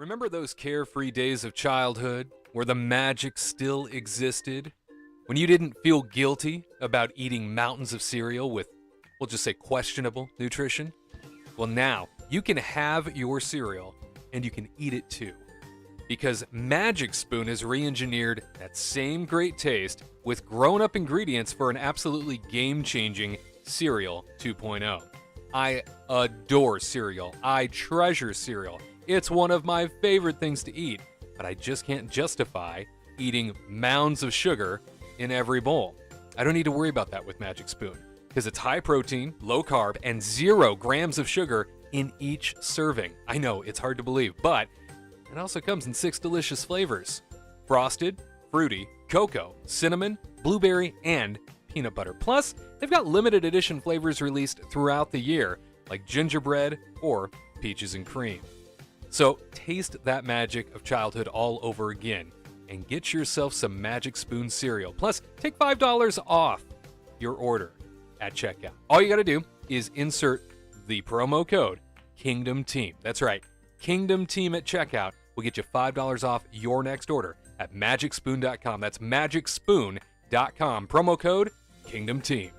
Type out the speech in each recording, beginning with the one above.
Remember those carefree days of childhood where the magic still existed? When you didn't feel guilty about eating mountains of cereal with, we'll just say, questionable nutrition? Well, now you can have your cereal and you can eat it too. Because Magic Spoon has re-engineered that same great taste with grown-up ingredients for an absolutely game-changing Cereal 2.0. I adore cereal. I treasure cereal. It's one of my favorite things to eat, but I just can't justify eating mounds of sugar in every bowl. I don't need to worry about that with Magic Spoon because it's high protein, low carb, and 0 grams of sugar in each serving. I know, it's hard to believe, but it also comes in 6 delicious flavors: frosted, fruity, cocoa, cinnamon, blueberry, and peanut butter. Plus, they've got limited edition flavors released throughout the year, like gingerbread or peaches and cream. So taste that magic of childhood all over again and get yourself some Magic Spoon cereal. Plus, take $5 off your order at checkout. All you got to do is insert the promo code Kingdom Team. That's right, Kingdom Team at checkout will get you $5 off your next order at magicspoon.com. That's magicspoon.com. Promo code Kingdom Team.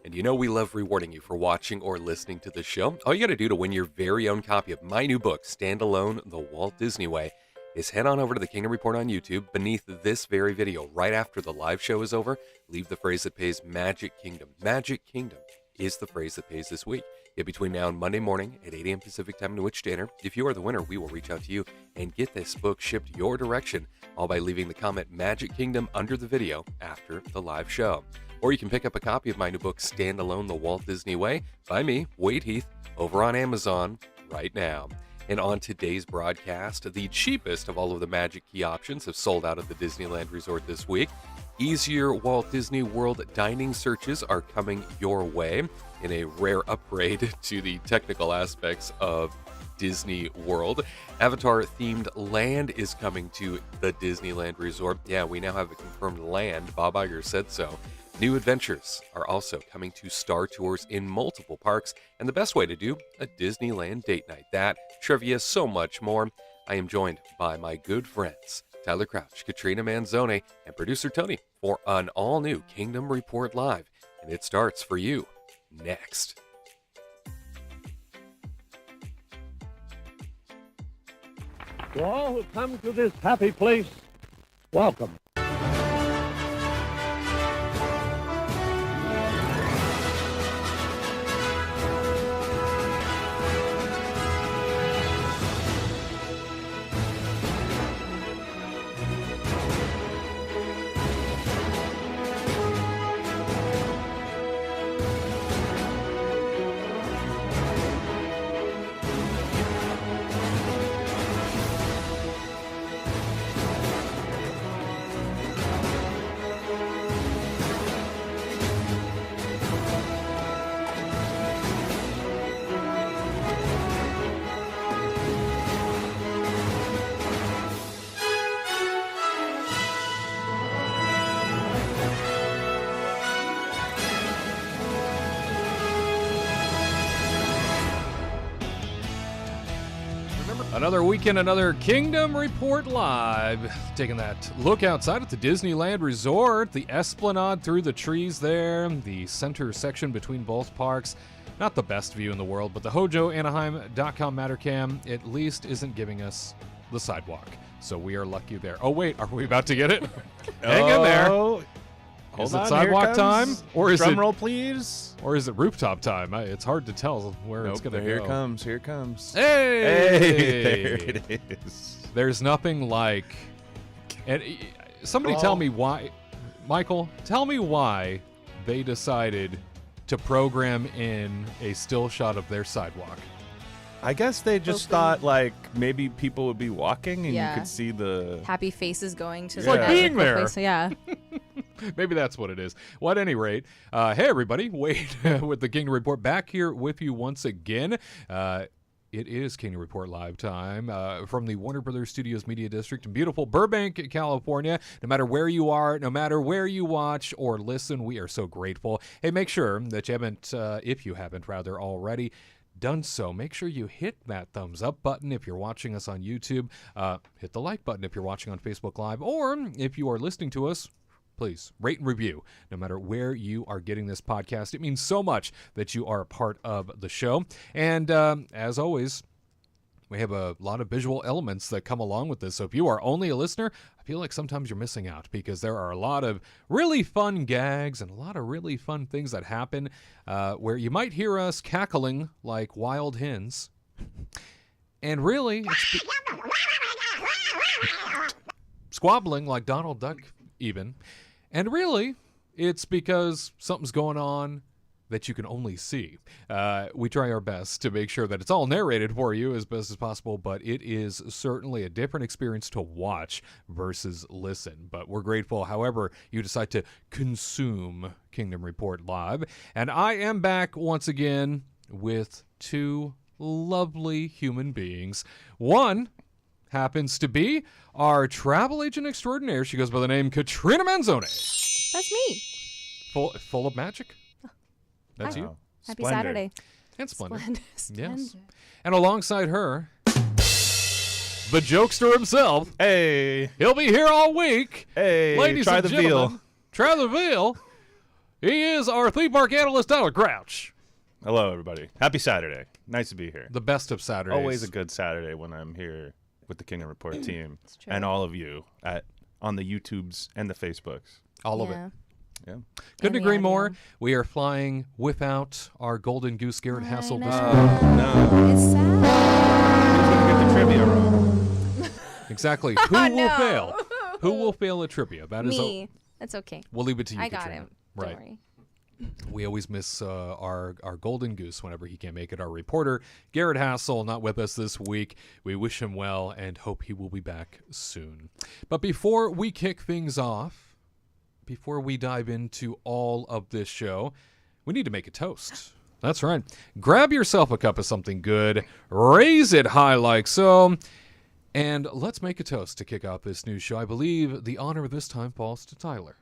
And you know we love rewarding you for watching or listening to the show. All you got to do to win your very own copy of my new book, Stand Alone, The Walt Disney Way, is head on over to the Kingdom Report on YouTube. Beneath this very video, right after the live show is over, leave the phrase that pays Magic Kingdom. Magic Kingdom is the phrase that pays this week. Get between now and Monday morning at 8 a.m. Pacific time to which to enter. If you are the winner, we will reach out to you and get this book shipped your direction, all by leaving the comment Magic Kingdom under the video after the live show. Or you can pick up a copy of my new book, Stand Alone, The Walt Disney Way, by me, Wade Heath, over on Amazon right now. And on today's broadcast, the cheapest of all of the Magic Key options have sold out at the Disneyland Resort this week. Easier Walt Disney World dining searches are coming your way in a rare upgrade to the technical aspects of Disney World. Avatar-themed land is coming to the Disneyland Resort. Yeah, we now have a confirmed land. Bob Iger said so. New adventures are also coming to Star Tours in multiple parks, and the best way to do a Disneyland Date Night. That, trivia, so much more. I am joined by my good friends, Tyler Crouch, Katrina Manzone, and producer Tony for an all-new Kingdom Report Live, and it starts for you next. To all who come to this happy place, welcome. Another weekend, another Kingdom Report Live. Taking that look outside at the Disneyland Resort, the Esplanade through the trees there, the center section between both parks. Not the best view in the world, but the HojoAnaheim.com Mattercam at least isn't giving us the sidewalk. So we are lucky there. Oh, wait, are we about to get it? Hang in there. Is it sidewalk time? Or is Drum it roll, please. Or is it rooftop time? It's hard to tell where it's going to go. Here it comes. Here it comes. Hey! There it is. There's nothing like... And somebody tell me why... Michael, tell me why they decided to program in a still shot of their sidewalk. I guess they just thought, like, maybe people would be walking and you could see the... happy faces going to It's like being there. place. So, yeah. Maybe that's what it is. Well, at any rate, hey, everybody. Wade with the Kingdom Report back here with you once again. It is Kingdom Report Live time from the Warner Brothers Studios Media District in beautiful Burbank, California. No matter where you are, no matter where you watch or listen, we are so grateful. Hey, make sure that you haven't, if you haven't rather already, done so, make sure you hit that thumbs up button if you're watching us on YouTube. Hit the like button if you're watching on Facebook Live. Or if you are listening to us, please rate and review no matter where you are getting this podcast. It means so much that you are a part of the show. And as always, we have a lot of visual elements that come along with this. So if you are only a listener, I feel like sometimes you're missing out because there are a lot of really fun gags and a lot of really fun things that happen where you might hear us cackling like wild hens. And really, it's squabbling like Donald Duck even. And really, it's because something's going on that you can only see. We try our best to make sure that it's all narrated for you as best as possible, but it is certainly a different experience to watch versus listen. But we're grateful, however, you decide to consume Kingdom Report Live. And I am back once again with two lovely human beings. One happens to be our travel agent extraordinaire. She goes by the name Katrina Manzone. That's me. Full of magic? That's you? Happy Saturday. And Splendid. Splendid. Yes. And alongside her, the jokester himself. Hey. He'll be here all week. Hey, Ladies try and the gentlemen, veal. Try the veal. He is our theme park analyst, Tyler Crouch. Hello, everybody. Happy Saturday. Nice to be here. The best of Saturdays. Always a good Saturday when I'm here with the Kingdom Report team true. and all of you on the YouTubes and the Facebooks. All of it. Yeah. Couldn't And the agree more. audio. We are flying without our golden goose Garrett Hassel this week. No. It's sad. Who's going to get the trivia wrong? Exactly. Who will no. fail? Who will fail at trivia? That is Me. That's okay. we'll leave it to you, I got Katrina. him. Don't Right. worry. We always miss our golden goose whenever he can't make it. Our reporter, Garrett Hassel, not with us this week. We wish him well and hope he will be back soon. But before we kick things off, before we dive into all of this show, we need to make a toast. That's right. Grab yourself a cup of something good, raise it high like so, and let's make a toast to kick off this new show. I believe the honor this time falls to Tyler.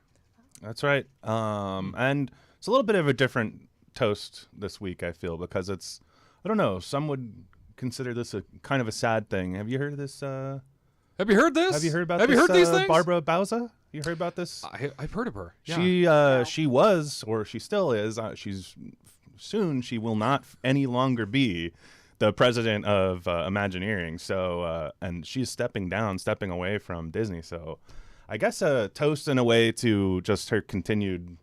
That's right. And it's a little bit of a different toast this week, I feel, because it's, I don't know, some would consider this a kind of a sad thing. Have you heard of this? Have you heard this? Have you heard about Have this? you heard these things? Barbara Bauza? You heard about this? I've heard of her. Yeah. She was, or she still is. She will not any longer be the president of Imagineering. So, and she's stepping away from Disney. So, I guess a toast in a way to just her continued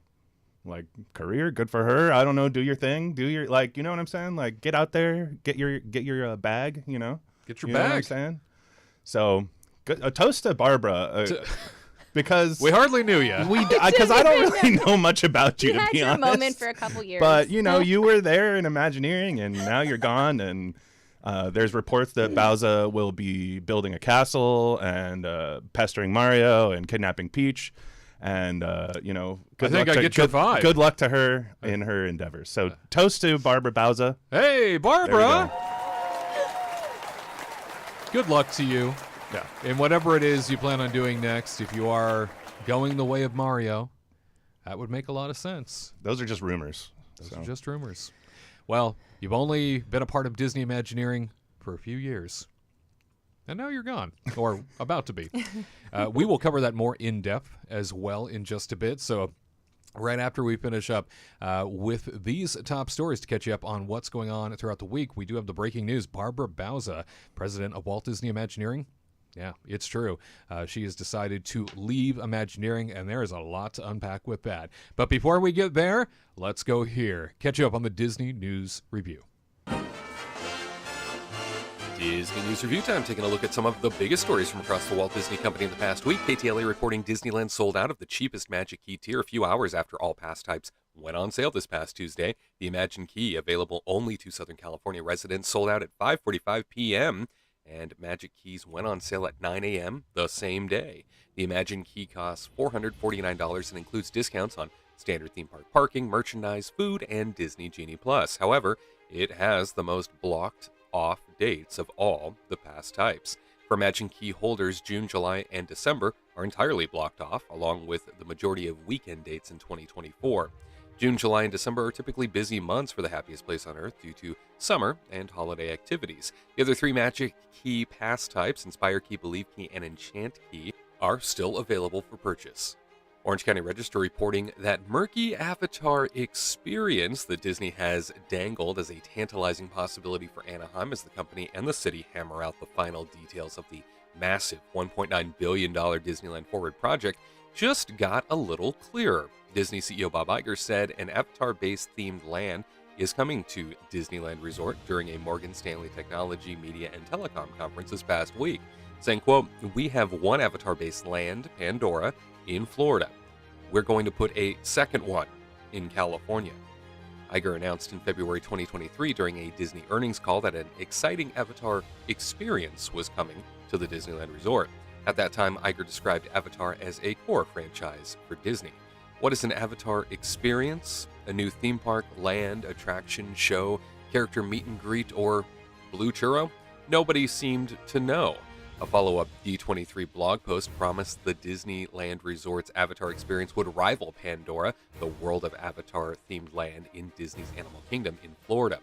career. Good for her. I don't know. Do your thing. Do your you know what I'm saying? Like, get out there, get your bag. You know, Get your you know what I'm bag. saying? So, a toast to Barbara. Because We hardly knew you. because I don't really know much about you, You to had be your honest. moment for a couple years. But you were there in Imagineering, and now you're gone. And there's reports that Bowser will be building a castle and pestering Mario and kidnapping Peach. And good think luck I get your vibe. Good luck to her in her endeavors. So toast to Barbara Bowser. Hey, Barbara. Good luck to you. Yeah. And whatever it is you plan on doing next, if you are going the way of Mario, that would make a lot of sense. Those are just rumors. Those are just rumors. Well, you've only been a part of Disney Imagineering for a few years. And now you're gone, or about to be. We will cover that more in depth as well in just a bit. So right after we finish up with these top stories to catch you up on what's going on throughout the week, we do have the breaking news. Barbara Bowza, president of Walt Disney Imagineering. Yeah, it's true. She has decided to leave Imagineering, and there is a lot to unpack with that. But before we get there, let's go here. Catch you up on the Disney News Review. Disney News Review time, taking a look at some of the biggest stories from across the Walt Disney Company in the past week. KTLA reporting Disneyland sold out of the cheapest Magic Key tier a few hours after all pass types went on sale this past Tuesday. The Imagine Key, available only to Southern California residents, sold out at 5:45 p.m., and Magic Keys went on sale at 9 a.m. the same day. The Imagine Key costs $449 and includes discounts on standard theme park parking, merchandise, food, and Disney Genie Plus. However, it has the most blocked off dates of all the pass types. For Imagine Key holders, June, July, and December are entirely blocked off, along with the majority of weekend dates in 2024. June, July, and December are typically busy months for the Happiest Place on Earth due to summer and holiday activities. The other 3 Magic Key pass types, Inspire Key, Believe Key, and Enchant Key, are still available for purchase. Orange County Register reporting that murky Avatar experience that Disney has dangled as a tantalizing possibility for Anaheim as the company and the city hammer out the final details of the massive $1.9 billion Disneyland Forward project just got a little clearer. Disney CEO Bob Iger said an Avatar-based themed land is coming to Disneyland Resort during a Morgan Stanley Technology, Media, and Telecom conference this past week, saying, quote, "We have one Avatar-based land, Pandora, in Florida. We're going to put a second one in California." Iger announced in February 2023 during a Disney earnings call that an exciting Avatar experience was coming to the Disneyland Resort. At that time, Iger described Avatar as a core franchise for Disney. What is an Avatar experience? A new theme park, land, attraction, show, character meet and greet, or blue churro? Nobody seemed to know. A follow-up D23 blog post promised the Disneyland Resort's Avatar experience would rival Pandora, the World of Avatar-themed land in Disney's Animal Kingdom in Florida.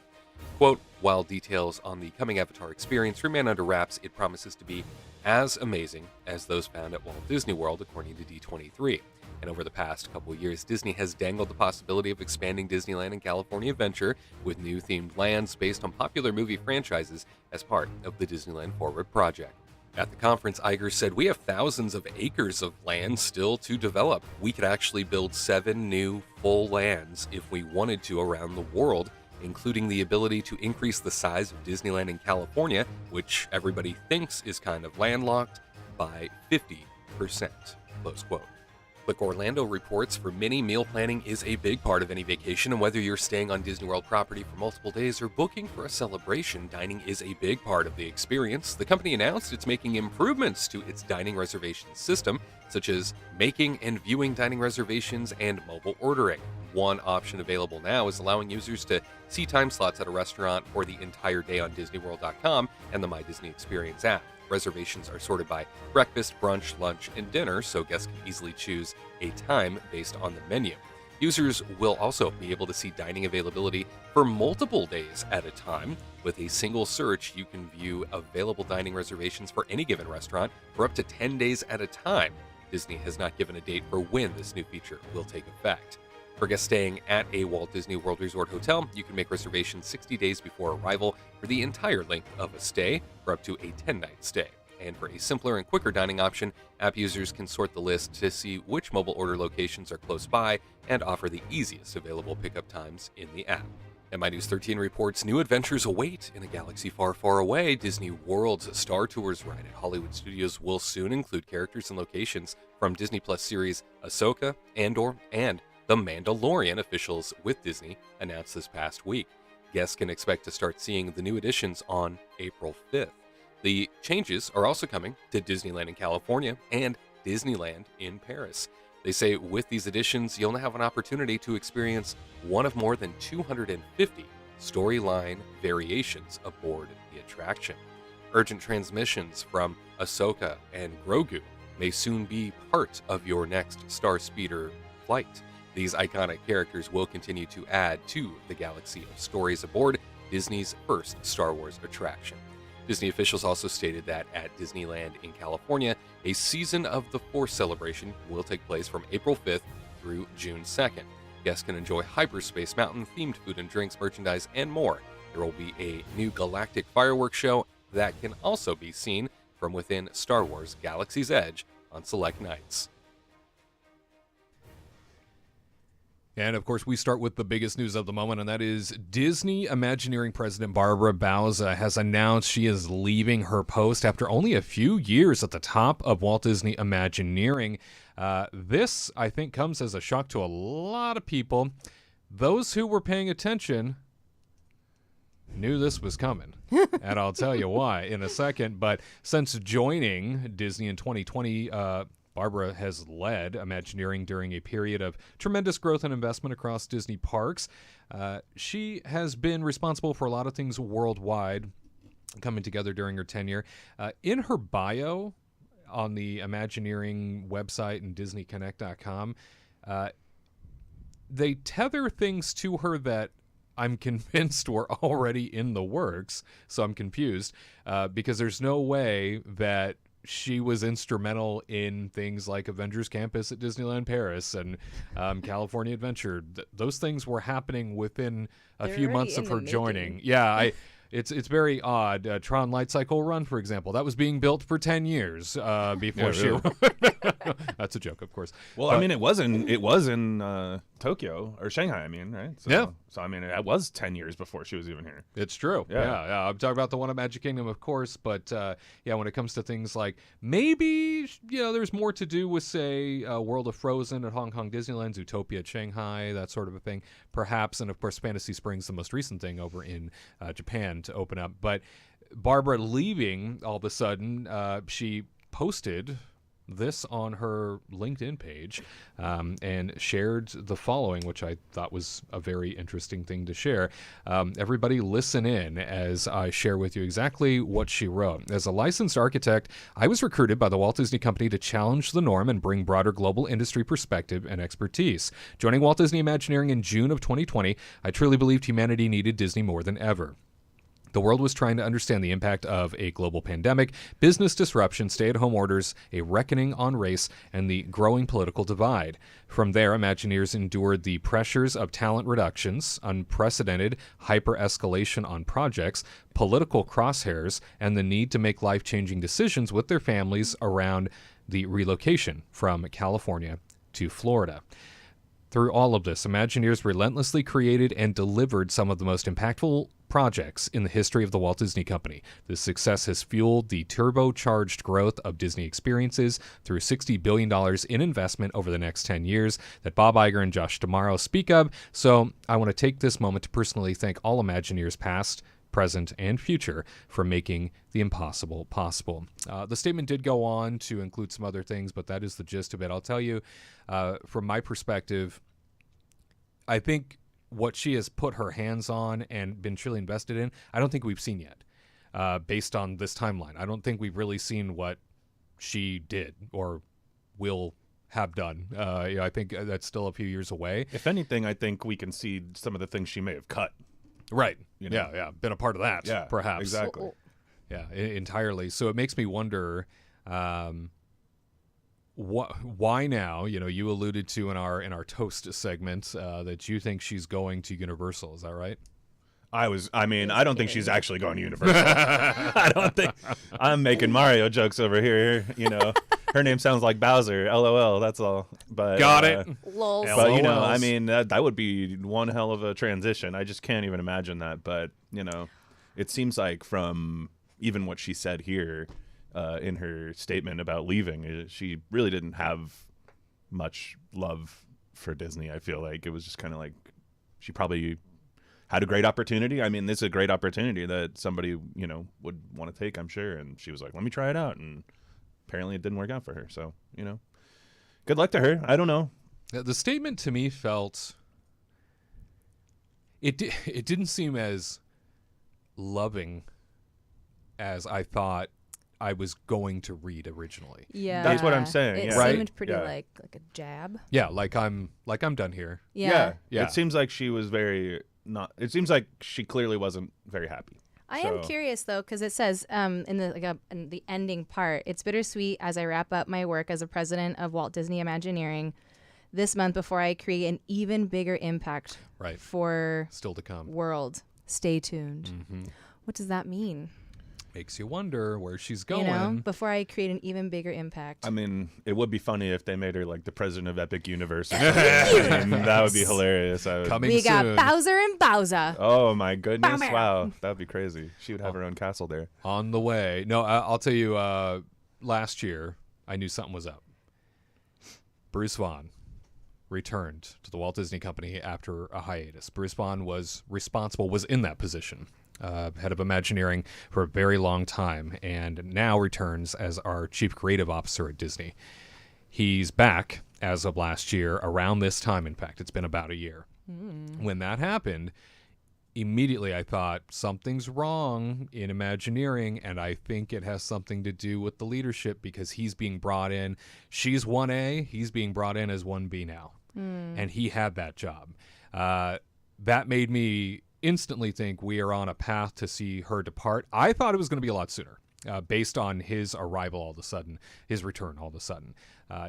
Quote, "While details on the coming Avatar experience remain under wraps, it promises to be as amazing as those found at Walt Disney World," according to D23. And over the past couple of years, Disney has dangled the possibility of expanding Disneyland and California Adventure with new themed lands based on popular movie franchises as part of the Disneyland Forward project. At the conference, Iger said, "We have thousands of acres of land still to develop. We could actually build 7 new full lands if we wanted to around the world, including the ability to increase the size of Disneyland in California, which everybody thinks is kind of landlocked, by 50%. Close quote. Click Orlando reports for many, meal planning is a big part of any vacation, and whether you're staying on Disney World property for multiple days or booking for a celebration, dining is a big part of the experience. The company announced it's making improvements to its dining reservation system, such as making and viewing dining reservations and mobile ordering. One option available now is allowing users to see time slots at a restaurant for the entire day on DisneyWorld.com and the My Disney Experience app. Reservations are sorted by breakfast, brunch, lunch, and dinner, so guests can easily choose a time based on the menu. Users will also be able to see dining availability for multiple days at a time. With a single search, you can view available dining reservations for any given restaurant for up to 10 days at a time. Disney has not given a date for when this new feature will take effect. For guests staying at a Walt Disney World Resort hotel, you can make reservations 60 days before arrival for the entire length of a stay, for up to a 10-night stay. And for a simpler and quicker dining option, app users can sort the list to see which mobile order locations are close by and offer the easiest available pickup times in the app. MI News 13 reports new adventures await in a galaxy far, far away. Disney World's Star Tours ride at Hollywood Studios will soon include characters and locations from Disney Plus series Ahsoka, Andor, and The Mandalorian, officials with Disney announced this past week. Guests can expect to start seeing the new additions on April 5th. The changes are also coming to Disneyland in California and Disneyland in Paris. They say with these additions, you'll now have an opportunity to experience one of more than 250 storyline variations aboard the attraction. Urgent transmissions from Ahsoka and Grogu may soon be part of your next Star Speeder flight. These iconic characters will continue to add to the galaxy of stories aboard Disney's first Star Wars attraction. Disney officials also stated that at Disneyland in California, a Season of the Force celebration will take place from April 5th through June 2nd. Guests can enjoy Hyperspace Mountain, themed food and drinks, merchandise, and more. There will be a new galactic fireworks show that can also be seen from within Star Wars Galaxy's Edge on select nights. And of course, we start with the biggest news of the moment, and that is Disney Imagineering President Barbara Bauza has announced she is leaving her post after only a few years at the top of Walt Disney Imagineering. This, I think, comes as a shock to a lot of people. Those who were paying attention knew this was coming, and I'll tell you why in a second. But since joining Disney in 2020, Barbara has led Imagineering during a period of tremendous growth and investment across Disney parks. She has been responsible for a lot of things worldwide coming together during her tenure. In her bio on the Imagineering website and DisneyConnect.com, they tether things to her that I'm convinced were already in the works. So I'm confused because there's no way that she was instrumental in things like Avengers Campus at Disneyland Paris and California Adventure. Those things were happening within a They're few already months in of the her making. joining. Yeah, it's very odd. Tron Light Cycle Run, for example, that was being built for 10 years before she. really. That's a joke, of course. Well, I mean, it was in Tokyo or Shanghai. I mean, right? So, Yeah. So I mean, it was 10 years before she was even here. It's true. Yeah. Yeah. I'm talking about the one at Magic Kingdom, of course. But yeah, when it comes to things like maybe, there's more to do with, say, World of Frozen at Hong Kong Disneyland, Zootopia at Shanghai, that sort of a thing, perhaps. And of course, Fantasy Springs, the most recent thing over in Japan to open up. But Barbara leaving all of a sudden, she posted this on her LinkedIn page and shared the following, which I thought was a very interesting thing to share. Everybody listen in as I share with you exactly what she wrote. As a licensed architect, I was recruited by the Walt Disney Company to challenge the norm and bring broader global industry perspective and expertise. Joining Walt Disney Imagineering in June of 2020, I truly believed humanity needed Disney more than ever. The world was trying to understand the impact of a global pandemic, business disruption, stay-at-home orders, a reckoning on race, and the growing political divide. From there, Imagineers endured the pressures of talent reductions, unprecedented hyper-escalation on projects, political crosshairs, and the need to make life-changing decisions with their families around the relocation from California to Florida. Through all of this, Imagineers relentlessly created and delivered some of the most impactful projects in the history of the Walt Disney Company. This success has fueled the turbocharged growth of Disney experiences through $60 billion in investment over the next 10 years that Bob Iger and Josh D'Amaro speak of. So I want to take this moment to personally thank all Imagineers past, present, and future for making the impossible possible. The statement did go on to include some other things, but that is the gist of it. I'll tell you, from my perspective, I think what she has put her hands on and been truly invested in, I don't think we've seen yet, based on this timeline. I don't think we've really seen what she did or will have done. I think that's still a few years away. If anything, I think we can see some of the things she may have cut. Right. You know? Yeah. Been a part of that, Yeah, perhaps. exactly. Yeah, entirely. So it makes me wonder, why now? You alluded to in our toast segment that you think she's going to Universal. Is that right? I don't think she's actually going to Universal. I don't think I'm making Mario jokes over here. Her name sounds like Bowser. LOL. That's all. But Got it. Lol. But LOLs. that would be one hell of a transition. I just can't even imagine that. But it seems like from even what she said here in her statement about leaving, she really didn't have much love for Disney. I feel like it was just kind of like she probably had a great opportunity. I mean, this is a great opportunity that somebody would want to take, I'm sure. And she was like, "Let me try it out," and apparently it didn't work out for her. So good luck to her. I don't know. The statement to me felt it didn't seem as loving as I thought I was going to read originally. Yeah. That's what I'm saying, It yeah. Right. seemed pretty Yeah. like a jab. Yeah, like I'm done here. Yeah. Yeah. It seems like she was it seems like she clearly wasn't very happy. I am So- curious though, because it says in the ending part, it's bittersweet as I wrap up my work as a president of Walt Disney Imagineering this month before I create an even bigger impact Right. for Still to come. world. Stay tuned. Mm-hmm. What does that mean? Makes you wonder where she's going. Before I create an even bigger impact. I mean, it would be funny if they made her like the president of Epic Universe. Or something. I mean, that would be hilarious. Coming we got soon. Bowser and Bowser. Oh my goodness! Bowser. Wow, that'd be crazy. She would have her own castle there. On the way. No, I'll tell you, last year, I knew something was up. Bruce Vaughan returned to the Walt Disney Company after a hiatus. Bruce Vaughan was in that position, head of Imagineering for a very long time, and now returns as our chief creative officer at Disney. He's back as of last year, around this time, in fact. It's been about a year. When that happened, immediately I thought something's wrong in Imagineering, and I think it has something to do with the leadership because he's being brought in. She's 1A, he's being brought in as 1B now. and he had that job. That made me instantly think we are on a path to see her depart. I thought it was going to be a lot sooner, based on his arrival all of a sudden, his return all of a sudden.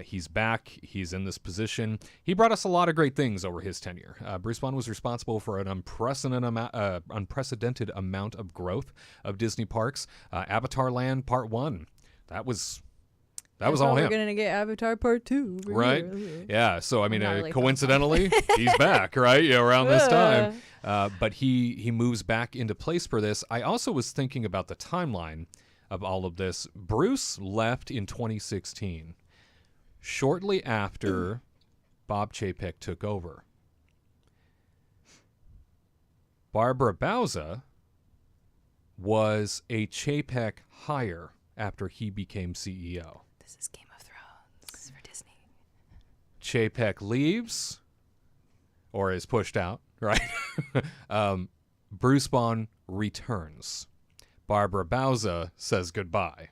He's back. He's in this position. He brought us a lot of great things over his tenure. Bruce Bond was responsible for an unprecedented amount of growth of Disney parks. Avatar Land Part 1, that was all him. We're going to get Avatar Part 2. Right? Yeah. So, I mean, not really coincidentally, he's back, right? Yeah, around this time. But he moves back into place for this. I also was thinking about the timeline of all of this. Bruce left in 2016, shortly after Bob Chapek took over. Barbara Bauza was a Chapek hire after he became CEO. This is Game of Thrones for Disney. Chapek leaves, or is pushed out, right? Bruce Bond returns. Barbara Bauza says goodbye.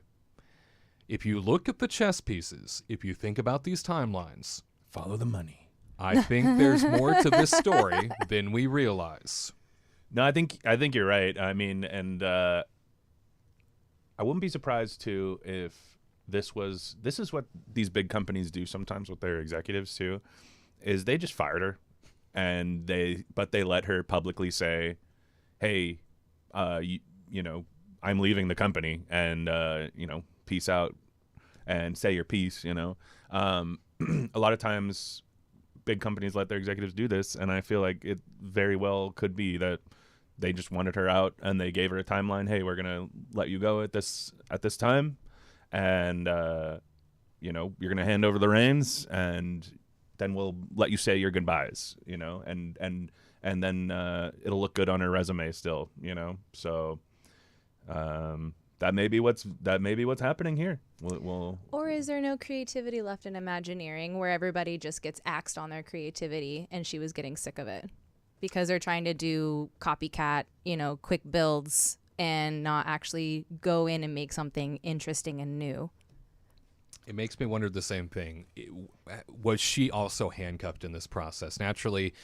If you look at the chess pieces, if you think about these timelines, Follow the money. I think there's more to this story than we realize. No, I think you're right. I mean, and I wouldn't be surprised too if this is what these big companies do sometimes with their executives too, is they just fired her, and they let her publicly say, "Hey, you know, I'm leaving the company, and peace out, and say your piece." A lot of times big companies let their executives do this, and I feel like it very well could be that they just wanted her out, and they gave her a timeline. Hey, we're gonna let you go at this time, and you're gonna hand over the reins, and then we'll let you say your goodbyes. And then it'll look good on her resume still. So that may be what's happening here. Or is there no creativity left in Imagineering, where everybody just gets axed on their creativity, and she was getting sick of it because they're trying to do copycat, quick builds and not actually go in and make something interesting and new? It makes me wonder the same thing. Was she also handcuffed in this process? Naturally,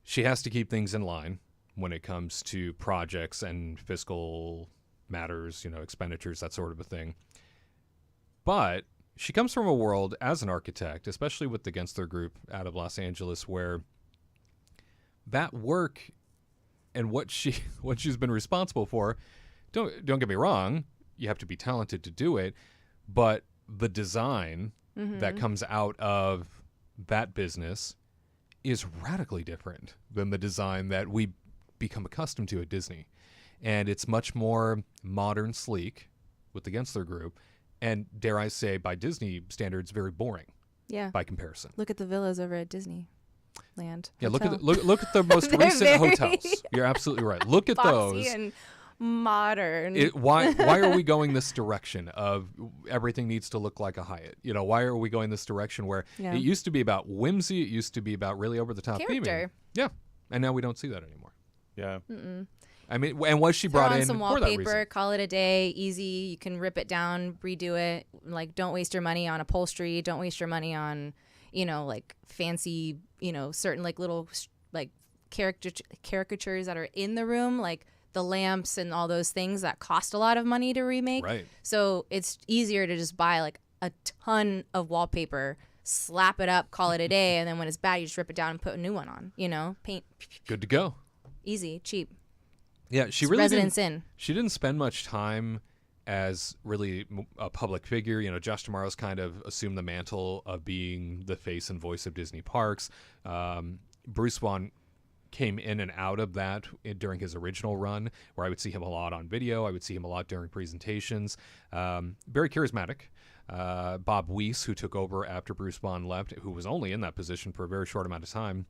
she has to keep things in line when it comes to projects and fiscal matters, expenditures, that sort of a thing. But she comes from a world as an architect, especially with the Gensler Group out of Los Angeles, where that work and what she's been responsible for, don't get me wrong, you have to be talented to do it, but the design that comes out of that business is radically different than the design that we become accustomed to at Disney. And it's much more modern, sleek with the Gensler Group, and dare I say, by Disney standards, very boring. Yeah. By comparison. Look at the villas over at Disneyland. Yeah, look at the most recent hotels. You're absolutely right. Look at those. And modern. Why are we going this direction of everything needs to look like a Hyatt? Why are we going this direction where it used to be about whimsy, it used to be about really over the top theming. Yeah, and now we don't see that anymore. Yeah. I mean, and was she brought in some for that wallpaper, reason? call it a day, easy. You can rip it down, redo it. Like, don't waste your money on upholstery. Don't waste your money on, fancy, certain little caricatures that are in the room, like the lamps and all those things that cost a lot of money to remake. Right. So it's easier to just buy a ton of wallpaper, slap it up, call it a day, and then when it's bad, you just rip it down and put a new one on. Paint. Good to go. Easy, cheap. Yeah, she It's really residence in. She didn't spend much time as really a public figure. Josh D'Amaro's kind of assumed the mantle of being the face and voice of Disney parks. Bruce Bond came in and out of that during his original run, where I would see him a lot on video. I would see him a lot during presentations. Very charismatic. Bob Weiss, who took over after Bruce Bond left, who was only in that position for a very short amount of time,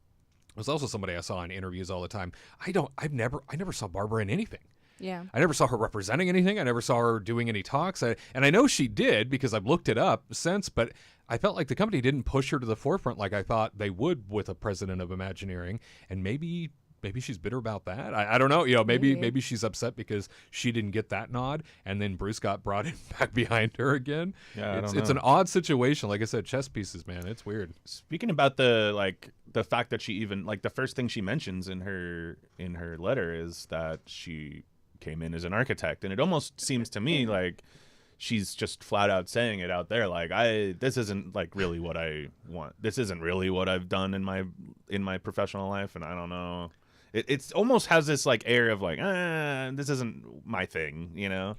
was also somebody I saw in interviews all the time. I never saw Barbara in anything. Yeah. I never saw her representing anything. I never saw her doing any talks. And I know she did because I've looked it up since, but I felt like the company didn't push her to the forefront like I thought they would with a president of Imagineering. And maybe maybe she's bitter about that. I don't know. Maybe she's upset because she didn't get that nod, and then Bruce got brought in back behind her again. Yeah, It's an odd situation. Like I said, chess pieces, man. It's weird. Speaking about the fact that she even the first thing she mentions in her letter is that she came in as an architect, and it almost seems to me like she's just flat out saying it out there, like this isn't really what I want. This isn't really what I've done in my professional life, and I don't know. It's almost has this air of this isn't my thing, Yeah.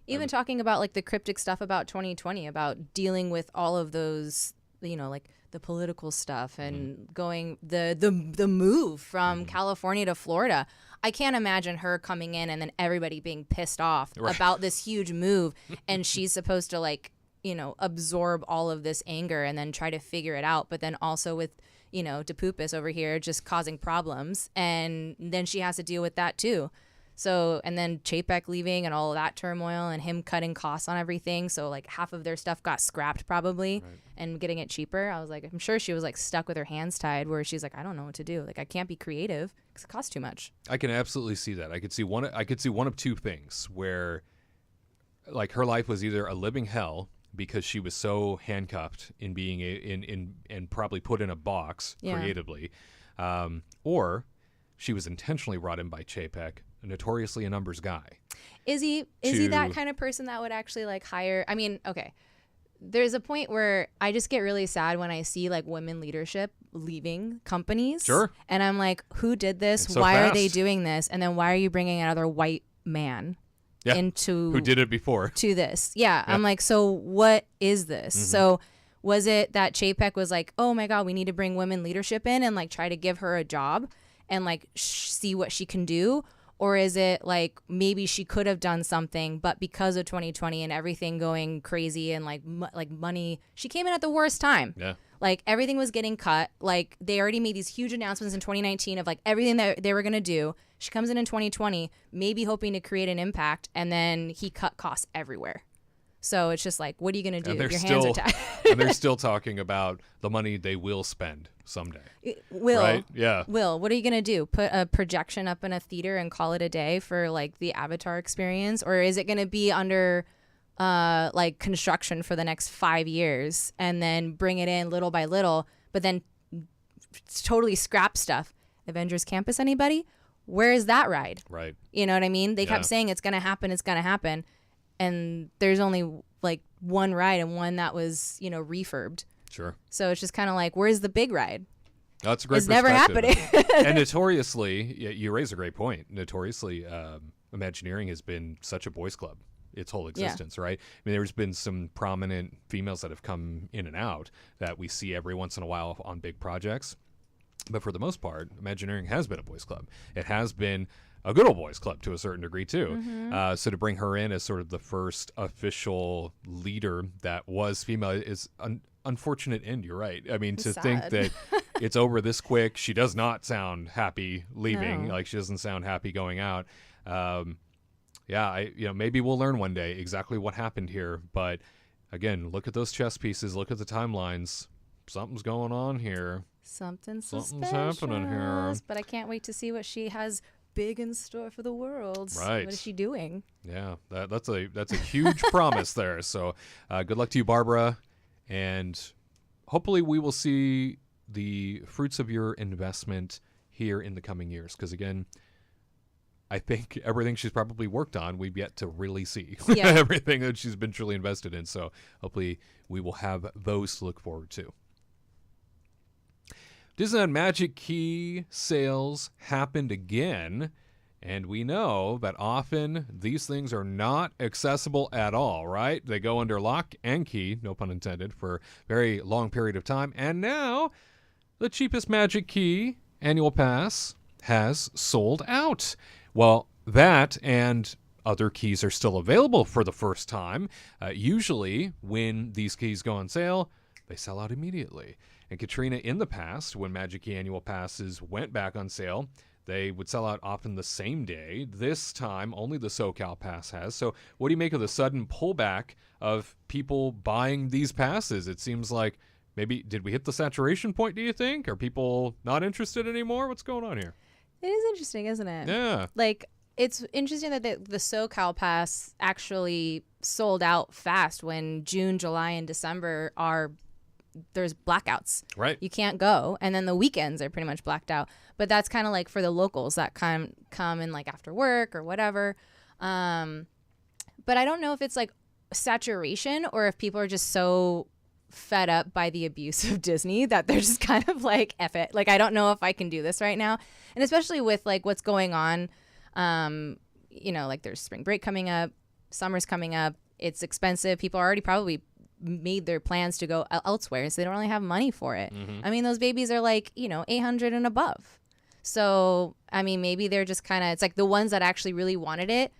Even talking about the cryptic stuff about 2020, about dealing with all of those, the political stuff and going the move from California to Florida. I can't imagine her coming in and then everybody being pissed off about this huge move, and she's supposed to absorb all of this anger and then try to figure it out, but then also with DePupis over here just causing problems, and then she has to deal with that too. So, and then Chapek leaving and all of that turmoil and him cutting costs on everything. So half of their stuff got scrapped probably and getting it cheaper. I was I'm sure she was stuck with her hands tied where she's I don't know what to do. I can't be creative because it costs too much. I can absolutely see that. I could see one of two things where her life was either a living hell because she was so handcuffed in being and probably put in a box creatively, or she was intentionally brought in by Chapek, notoriously a numbers guy. Is he that kind of person that would actually hire? I mean, okay, there's a point where I just get really sad when I see women leadership leaving companies. Sure. And I'm who did this? So why fast. are they doing this? And then why are you bringing another white man into who did it before to this? Yeah. I'm so what is this? Mm-hmm. So was it that Chapek was oh my God, we need to bring women leadership in and try to give her a job and see what she can do? Or is it maybe she could have done something, but because of 2020 and everything going crazy and money, she came in at the worst time. Yeah. Everything was getting cut. They already made these huge announcements in 2019 of everything that they were going to do. She comes in 2020, maybe hoping to create an impact, and then he cut costs everywhere. So it's just what are you going to do? Your hands are tied. And they're still talking about the money they will spend someday. Right? Yeah. What are you going to do? Put a projection up in a theater and call it a day for the Avatar experience? Or is it going to be under construction for the next 5 years and then bring it in little by little, but then totally scrap stuff? Avengers Campus, anybody? Where is that ride? Right. You know what I mean? They kept saying it's going to happen. It's going to happen. And there's only one ride and one that was, refurbed. Sure. So it's just kind of where's the big ride? That's a great It's never perspective. happening. And notoriously, you raise a great point. Notoriously, Imagineering has been such a boys' club its whole existence, right? I mean, there's been some prominent females that have come in and out that we see every once in a while on big projects. But for the most part, Imagineering has been a boys' club. It has been a good old boys club to a certain degree too. Mm-hmm. So to bring her in as sort of the first official leader that was female is an unfortunate end. You're right. I mean, to think that it's over this quick. She does not sound happy leaving. No. She doesn't sound happy going out. Maybe we'll learn one day exactly what happened here. But again, look at those chess pieces. Look at the timelines. Something's going on here. Something's happening here. But I can't wait to see what she has big in store for the world. Right. What is she doing? Yeah, that's a huge promise there. So good luck to you, Barbara. And hopefully we will see the fruits of your investment here in the coming years. Because again, I think everything she's probably worked on, we've yet to really see. Yeah. Everything that she's been truly invested in. So hopefully we will have those to look forward to. Disneyland Magic Key sales happened again, and we know that often these things are not accessible at all, right? They go under lock and key, no pun intended, for a very long period of time. And now, the cheapest Magic Key annual pass has sold out. Well, that and other keys are still available for the first time. Usually, when these keys go on sale, they sell out immediately. And Katrina, in the past, when Magic Key annual passes went back on sale, they would sell out often the same day. This time, only the SoCal Pass has. So what do you make of the sudden pullback of people buying these passes? It seems like maybe, did we hit the saturation point, do you think? Are people not interested anymore? What's going on here? It is interesting, isn't it? Yeah. Like, it's interesting that the SoCal Pass actually sold out fast when June, July, and December there's blackouts. Right. You can't go. And then the weekends are pretty much blacked out. But that's kind of like for the locals that come in like after work or whatever. But I don't know if it's like saturation or if people are just so fed up by the abuse of Disney that they're just kind of like, F it. Like, I don't know if I can do this right now. And especially with like what's going on, like there's spring break coming up, summer's coming up. It's expensive. People already probably made their plans to go elsewhere, so they don't really have money for it. I mean, those babies are like, 800 and above. So, I mean, maybe they're just kind of, it's like the ones that actually really wanted it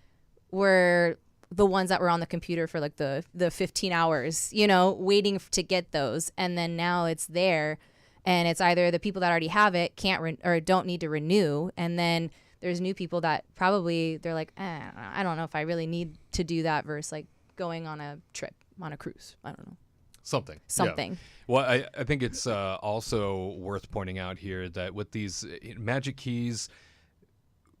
were the ones that were on the computer for like the 15 hours, waiting to get those. And then now it's there, and it's either the people that already have it can't or don't need to renew, and then there's new people that probably they're like, I don't know if I really need to do that versus like going on a trip on a cruise. I don't know. Something. Yeah. Well, I think it's also worth pointing out here that with these magic keys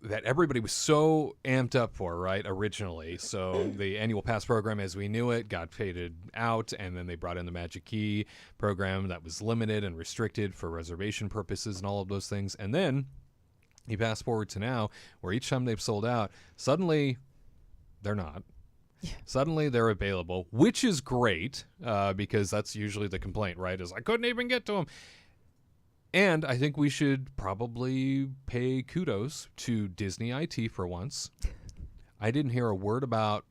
that everybody was so amped up for, right, originally. So the annual pass program as we knew it got faded out, and then they brought in the magic key program that was limited and restricted for reservation purposes and all of those things. And then you fast forward to now where each time they've sold out, suddenly they're not. Yeah. Suddenly they're available, which is great because that's usually the complaint, right? Is I couldn't even get to them. And I think we should probably pay kudos to Disney IT for once. I didn't hear a word about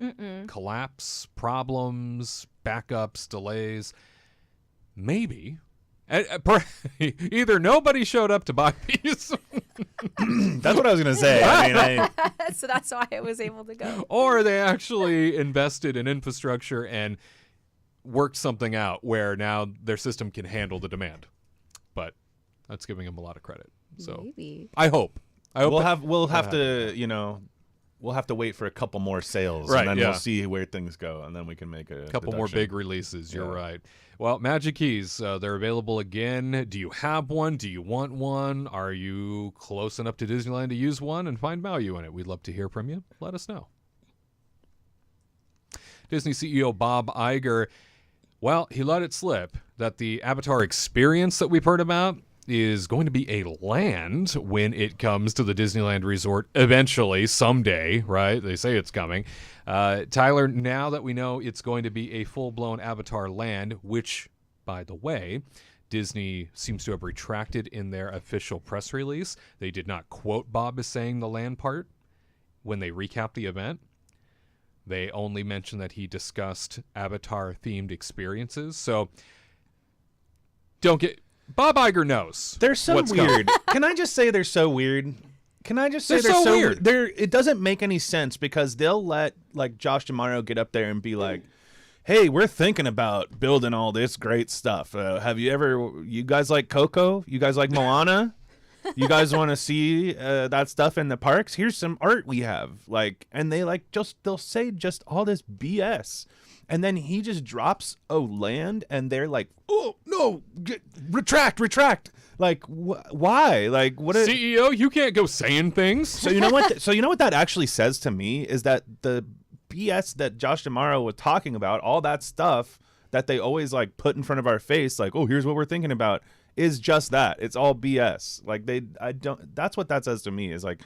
collapse, problems, backups, delays. Maybe. Either nobody showed up to buy these. That's what I was going to say. I mean, so that's why I was able to go. Or they actually invested in infrastructure and worked something out where now their system can handle the demand. But that's giving them a lot of credit. So maybe. I hope we'll have to wait for a couple more sales, right, and then we'll see where things go, and then we can make a couple more big releases. You're right. Well, Magic Keys, they're available again. Do you have one? Do you want one? Are you close enough to Disneyland to use one and find value in it? We'd love to hear from you. Let us know. Disney CEO Bob Iger, well, he let it slip that the Avatar experience that we've heard about is going to be a land when it comes to the Disneyland Resort eventually, someday, right? They say it's coming. Tyler, now that we know it's going to be a full-blown Avatar land, which, by the way, Disney seems to have retracted in their official press release. They did not quote Bob as saying the land part when they recapped the event. They only mentioned that he discussed Avatar-themed experiences. So, Bob Iger knows. They're so weird. Can I just say they're so weird? Can I just say they're so weird? It doesn't make any sense because they'll let like Josh D'Amaro get up there and be like, "Hey, we're thinking about building all this great stuff. You guys like Coco? You guys like Moana? You guys want to see that stuff in the parks? Here's some art we have." And they'll say just all this BS. And then he just drops a land, and they're like, "Oh no, retract!" Like, why? Like, what? CEO, you can't go saying things. So you know what? So you know what that actually says to me is that the BS that Josh D'Amaro was talking about, all that stuff that they always like put in front of our face, like, "Oh, here's what we're thinking about," is just that. It's all BS. Like That's what that says to me. Is like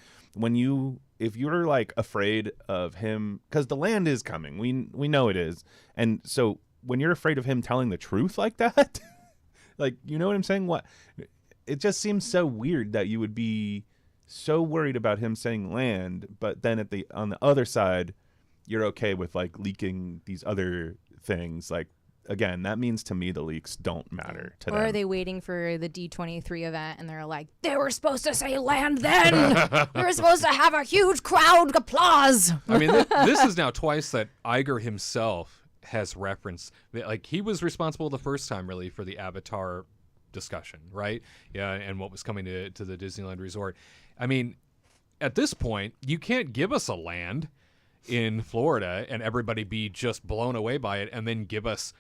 if you're like afraid of him, because the land is coming, we know it is, and so when you're afraid of him telling the truth like that, like, you know what I'm saying? It just seems so weird that you would be so worried about him saying land, but then on the other side, you're okay with like leaking these other things. Like, again, that means to me the leaks don't matter to them. Or are they waiting for the D23 event and they're like, they were supposed to say land then. We were supposed to have a huge crowd applause. I mean, this is now twice that Iger himself has referenced, like, he was responsible the first time really for the Avatar discussion, right? Yeah, and what was coming to the Disneyland Resort. I mean, at this point, you can't give us a land in Florida and everybody be just blown away by it and then give us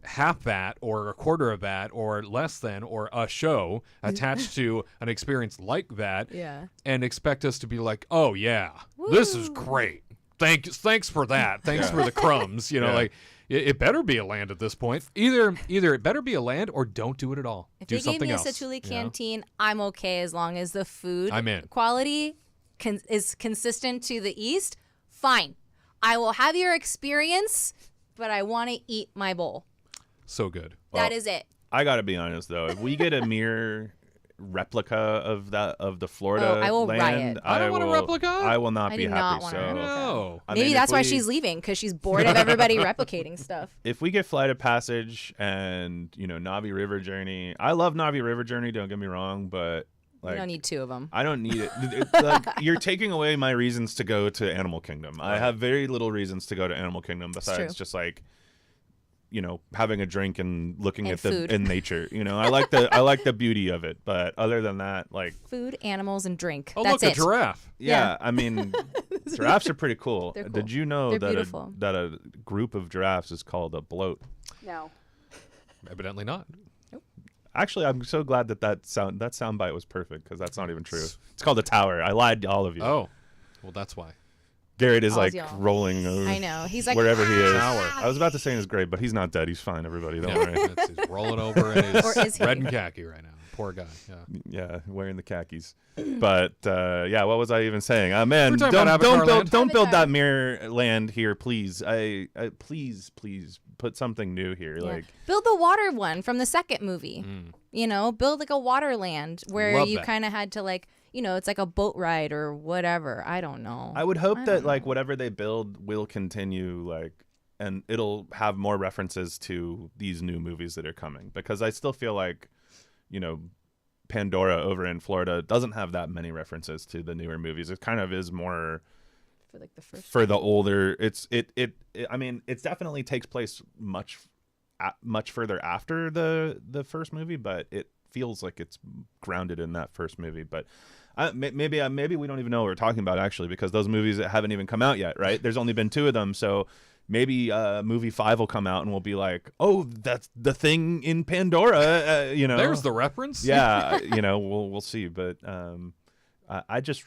half that or a quarter of that or less than or a show attached to an experience like that Yeah. and expect us to be like, oh yeah, this is great. Thanks for that. Thanks for the crumbs. You know, Yeah. like it better be a land at this point. Either it better be a land or don't do it at all. If do they gave something me a else. Satuli you know? canteen, I'm okay as long as the food I'm in. quality is consistent to the East. Fine. I will have your experience, but I want to eat my bowl. So good. That is it. I gotta be honest though, if we get a mirror replica of the Florida I will land, riot. I don't want a replica. I will not I be do happy. not want a So replica. No. I Maybe mean, that's if why we- she's leaving, because she's bored of everybody replicating stuff. If we get Flight of Passage and Navi River Journey, I love Navi River Journey. Don't get me wrong, but You don't need two of them. I don't need it. Like, you're taking away my reasons to go to Animal Kingdom. I have very little reasons to go to Animal Kingdom besides true. just like, having a drink and looking And at the food. in nature. I like the beauty of it, but other than that, like, Food, animals, and drink. Oh, That's look, it. a giraffe. yeah, I mean, giraffes are pretty cool. They're cool. Did you know They're that beautiful. that a group of giraffes is called a bloat? No. Evidently not. Actually, I'm so glad that soundbite was perfect because that's not even true. It's called a tower. I lied to all of you. Oh, well, that's why. Garrett is All's like y'all. rolling over I know. He's like, wherever he is. Tower. I was about to say in his grave, but he's not dead. He's fine. Everybody, don't worry. He's rolling over in his Or is he? red and khaki right now. Poor guy. Yeah. Yeah, wearing the khakis. But yeah, what was I even saying? Man, We're talking don't about Avatar don't build Land. don't build Avatar. that mirror land here, please. I please put something new here. Yeah. Like, build the water one from the second movie. Build like a water land where Love you that. kind of had to like, it's like a boat ride or whatever. I don't know. I would hope I that don't like know. whatever they build will continue, like, and it'll have more references to these new movies that are coming, because I still feel like, Pandora over in Florida doesn't have that many references to the newer movies. It kind of is more For like the first. for the older. I mean, it definitely takes place much further after the first movie, but it feels like it's grounded in that first movie. But maybe we don't even know what we're talking about actually, because those movies haven't even come out yet, right? There's only been 2 of them, so maybe movie 5 will come out and we'll be like, oh, that's the thing in Pandora. There's the reference. yeah. We'll see. But I just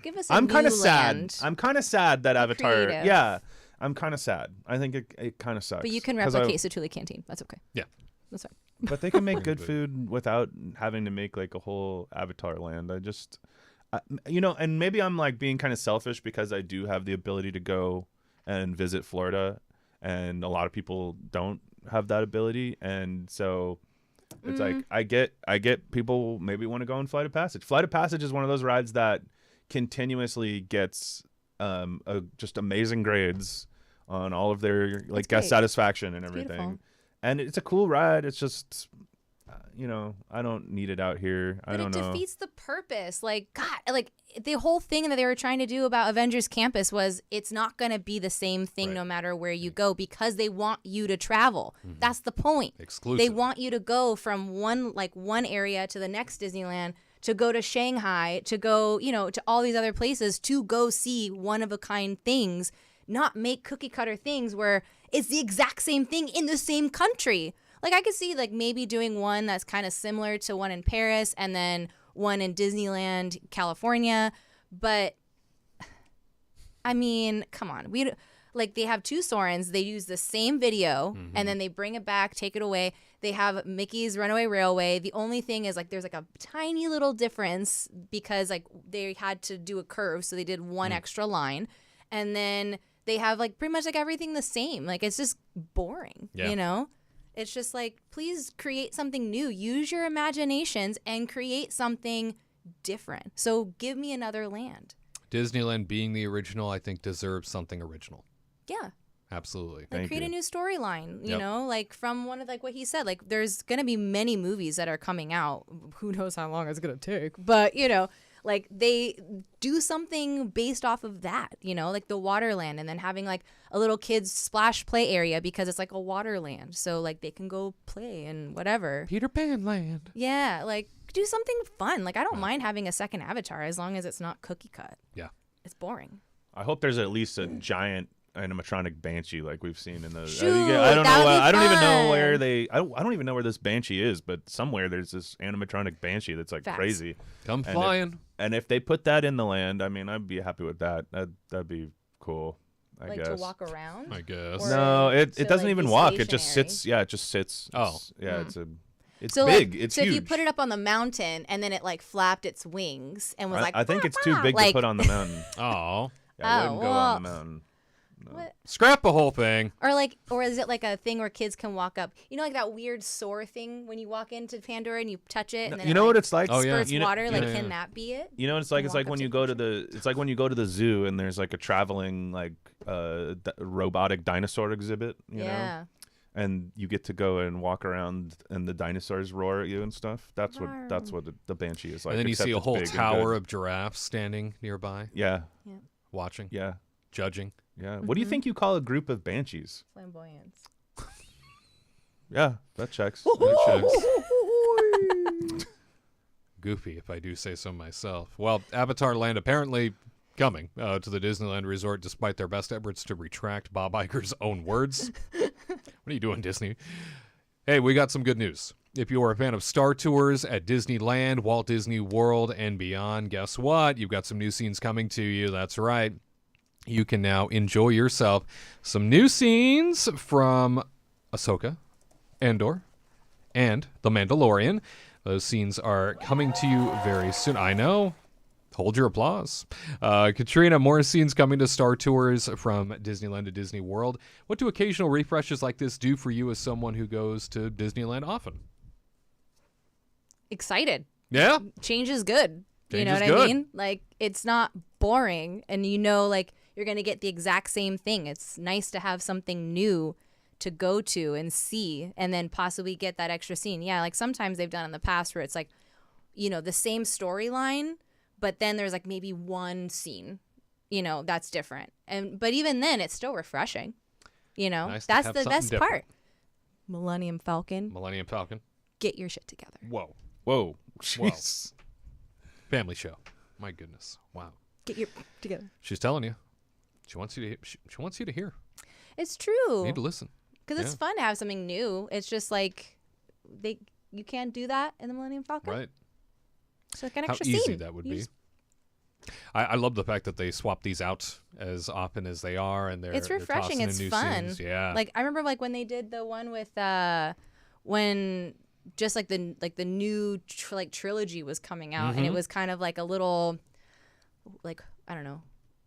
Give us a I'm kind new of sad. land. I'm kind of sad that Avatar. creative. Yeah, I'm kind of sad. I think it kind of sucks. But you can 'Cause I- replicate Satuli Canteen. That's okay. Yeah. That's fine. But they can make good food without having to make like a whole Avatar land. And maybe I'm like being kind of selfish because I do have the ability to go and visit Florida, and a lot of people don't have that ability, and so it's like I get people maybe want to go on Flight of Passage. Flight of Passage is one of those rides that continuously gets just amazing grades on all of their like guest great. satisfaction and everything. beautiful. And it's a cool ride. It's just I don't need it out here. I But don't it know. defeats the purpose. Like, God, like the whole thing that they were trying to do about Avengers Campus was it's not going to be the same thing Right. no matter where you go, because they want you to travel. That's the point. Exclusive. They want you to go from one area to the next Disneyland, to go to Shanghai, to go, to all these other places, to go see one of a kind things, not make cookie cutter things where it's the exact same thing in the same country. Like, I could see like maybe doing one that's kind of similar to one in Paris and then one in Disneyland, California. But I mean, come on. They have 2 Sorens. They use the same video and then they bring it back, take it away. They have Mickey's Runaway Railway. The only thing is like there's like a tiny little difference because like they had to do a curve, so they did one extra line. And then they have like pretty much like everything the same. Like, it's just boring, Yeah. It's just like, please create something new. Use your imaginations and create something different. So give me another land. Disneyland being the original, I think, deserves something original. Yeah. Absolutely. Like, Thank create you. a new storyline, Yep. like from one of like what he said, like there's going to be many movies that are coming out. Who knows how long it's going to take, but like they do something based off of that, like the Waterland, and then having like a little kids splash play area because it's like a waterland. So like they can go play and whatever. Peter Pan Land. Yeah. Like do something fun. Like I don't mind having a second Avatar as long as it's not cookie cut. Yeah. It's boring. I hope there's at least a giant animatronic banshee like we've seen in the. Shoot, I don't that know. would be I don't even know fun. where they. I don't even know where this banshee is, but somewhere there's this animatronic banshee that's like Facts. crazy. Come And flying. And if they put that in the land, I mean, I'd be happy with that. That'd be cool. I Like guess. to walk around. I guess. Or No, to, it doesn't like, even be walk. It just stationary. sits. Yeah, it just sits. Oh. It's So big. like, It's so huge. if you put it up on the mountain and then it like flapped its wings and was like, I think it's too "Bah, big bah," to like, put on the mountain. Oh. Yeah, I Oh, wouldn't go on the mountain. What? Scrap the whole thing. Or is it like a thing where kids can walk up? You know, like that weird sore thing when you walk into Pandora and you touch it, and then You it, know like, what it's like? Oh, yeah. spurts You know, water. Like, yeah. can that be it? You know what it's like? And It's walk like up when to you the go to the. It's like when you go to the zoo and there's like a traveling like robotic dinosaur exhibit. You know? Yeah. And you get to go and walk around, and the dinosaurs roar at you and stuff. That's what the banshee is like. and then you except see a it's whole big and tower good. of giraffes standing nearby, Yeah, watching, yeah, judging. yeah. What do you think you call a group of banshees? Flamboyance. Yeah, that checks. That checks. Goofy, if I do say so myself. Well, Avatar Land apparently coming to the Disneyland Resort, despite their best efforts to retract Bob Iger's own words. What are you doing, Disney? Hey, we got some good news. If you are a fan of Star Tours at Disneyland, Walt Disney World, and beyond, guess what? You've got some new scenes coming to you. That's right. You can now enjoy yourself some new scenes from Ahsoka, Andor, and The Mandalorian. Those scenes are coming to you very soon. I know. Hold your applause. Katrina, more scenes coming to Star Tours from Disneyland to Disney World. What do occasional refreshes like this do for you as someone who goes to Disneyland often? Excited. Yeah? Change is good. You Change know is what good. I mean? Like, it's not boring, and you know, like, you're going to get the exact same thing. It's nice to have something new to go to and see, and then possibly get that extra scene. Yeah, like sometimes they've done in the past where it's like, you know, the same storyline, but then there's like maybe one scene, you know, that's different. But even then, it's still refreshing. You know, Nice to that's have the something best different. part. Millennium Falcon, Millennium Falcon. get your shit together. Whoa. Whoa, jeez. Family show. My goodness. Wow. Get your together. She's telling you. She wants you to. She wants you to hear. It's true. You need to listen. Because it's fun to have something new. It's just like you can't do that in the Millennium Falcon. Right. It's like an How extra easy scene. that would You be. just- I love the fact that they swap these out as often as they are, and It's they're refreshing. tossing in It's new fun. scenes. Yeah. Like I remember like when they did the one with when just like the new trilogy was coming out, and it was kind of like a little like I don't know.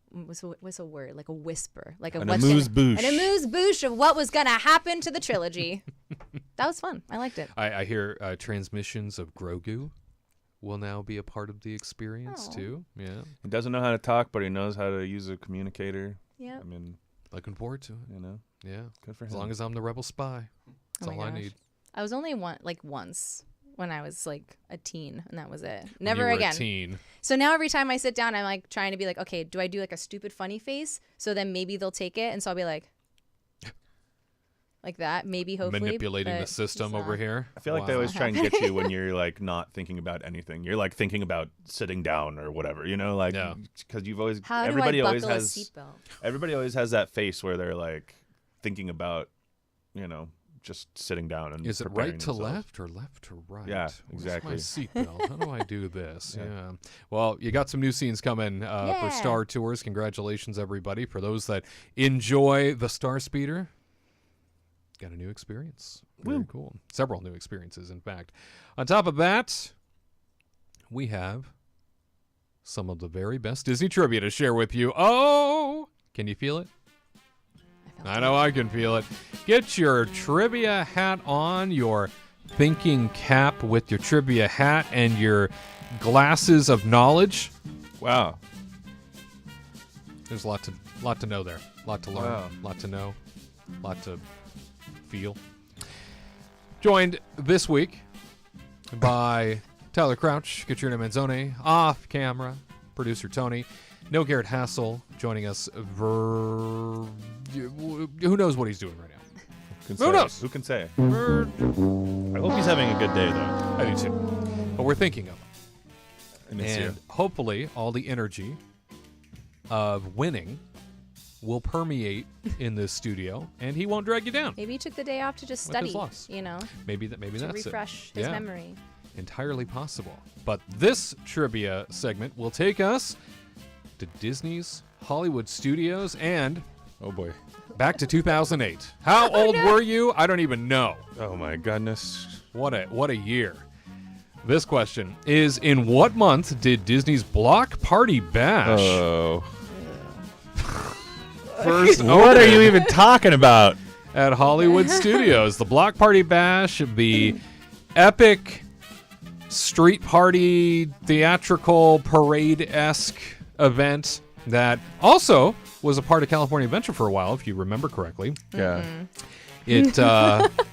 What's a word? Like a whisper, like a An what's amuse-bouche. an amuse-bouche of what was gonna happen to the trilogy. That was fun. I liked it. I hear transmissions of Grogu will now be a part of the experience Aw. too. Yeah. He doesn't know how to talk, but he knows how to use a communicator. Yeah. I mean, Looking forward to it. you know, Yeah. good for him. As long as I'm the rebel spy. That's Oh my all I gosh. need. I was only once when I was like a teen, and that was it. When Never you were again. A teen. So now every time I sit down, I'm like trying to be like, okay, do I do like a stupid funny face? So then maybe they'll take it, and so I'll be like that. Maybe hopefully Manipulating the but system it's over not. here. I feel like they Wow. always try and get you when you're like not thinking about anything. You're like thinking about sitting down or whatever, you know, like Yeah. because you've always How everybody do I always buckle a has seatbelt? everybody always has that face where they're like thinking about, you know, just sitting down and Is it preparing right to themselves. left or left to right? Yeah, Where's exactly. my seatbelt? How do I do this? Yeah. Yeah. Well, you got some new scenes coming for Yeah. Star Tours. Congratulations, everybody. For those that enjoy the Star Speeder, got a new experience. Very cool. Several new experiences, in fact. On top of that, we have some of the very best Disney trivia to share with you. Oh, can you feel it? I know I can feel it. Get your trivia hat on, your thinking cap with your trivia hat, and your glasses of knowledge. Wow. There's a lot to know there. A lot to learn. Wow. A lot to know. A lot to feel. Joined this week by Tyler Crouch, Katrina Manzone, off camera, producer Tony, no Garrett Hassel joining us. Who knows what he's doing right now? Who Who knows? Who can say? I hope he's having a good day though. I do too. But we're thinking of him. I miss And you. hopefully all the energy of winning will permeate in this studio, and he won't drag you down. Maybe he took the day off to just With his study, loss. Maybe to that's refresh it. his Yeah. memory. Entirely possible. But this trivia segment will take us to Disney's Hollywood Studios and Oh boy. back to 2008. How old were you? I don't even know. Oh my goodness. What a year. This question is, in what month did Disney's Block Party Bash Oh. first What are open you even talking about? at Hollywood Studios? The Block Party Bash, the epic street party, theatrical, parade-esque event that also was a part of California Adventure for a while, if you remember correctly. Yeah. It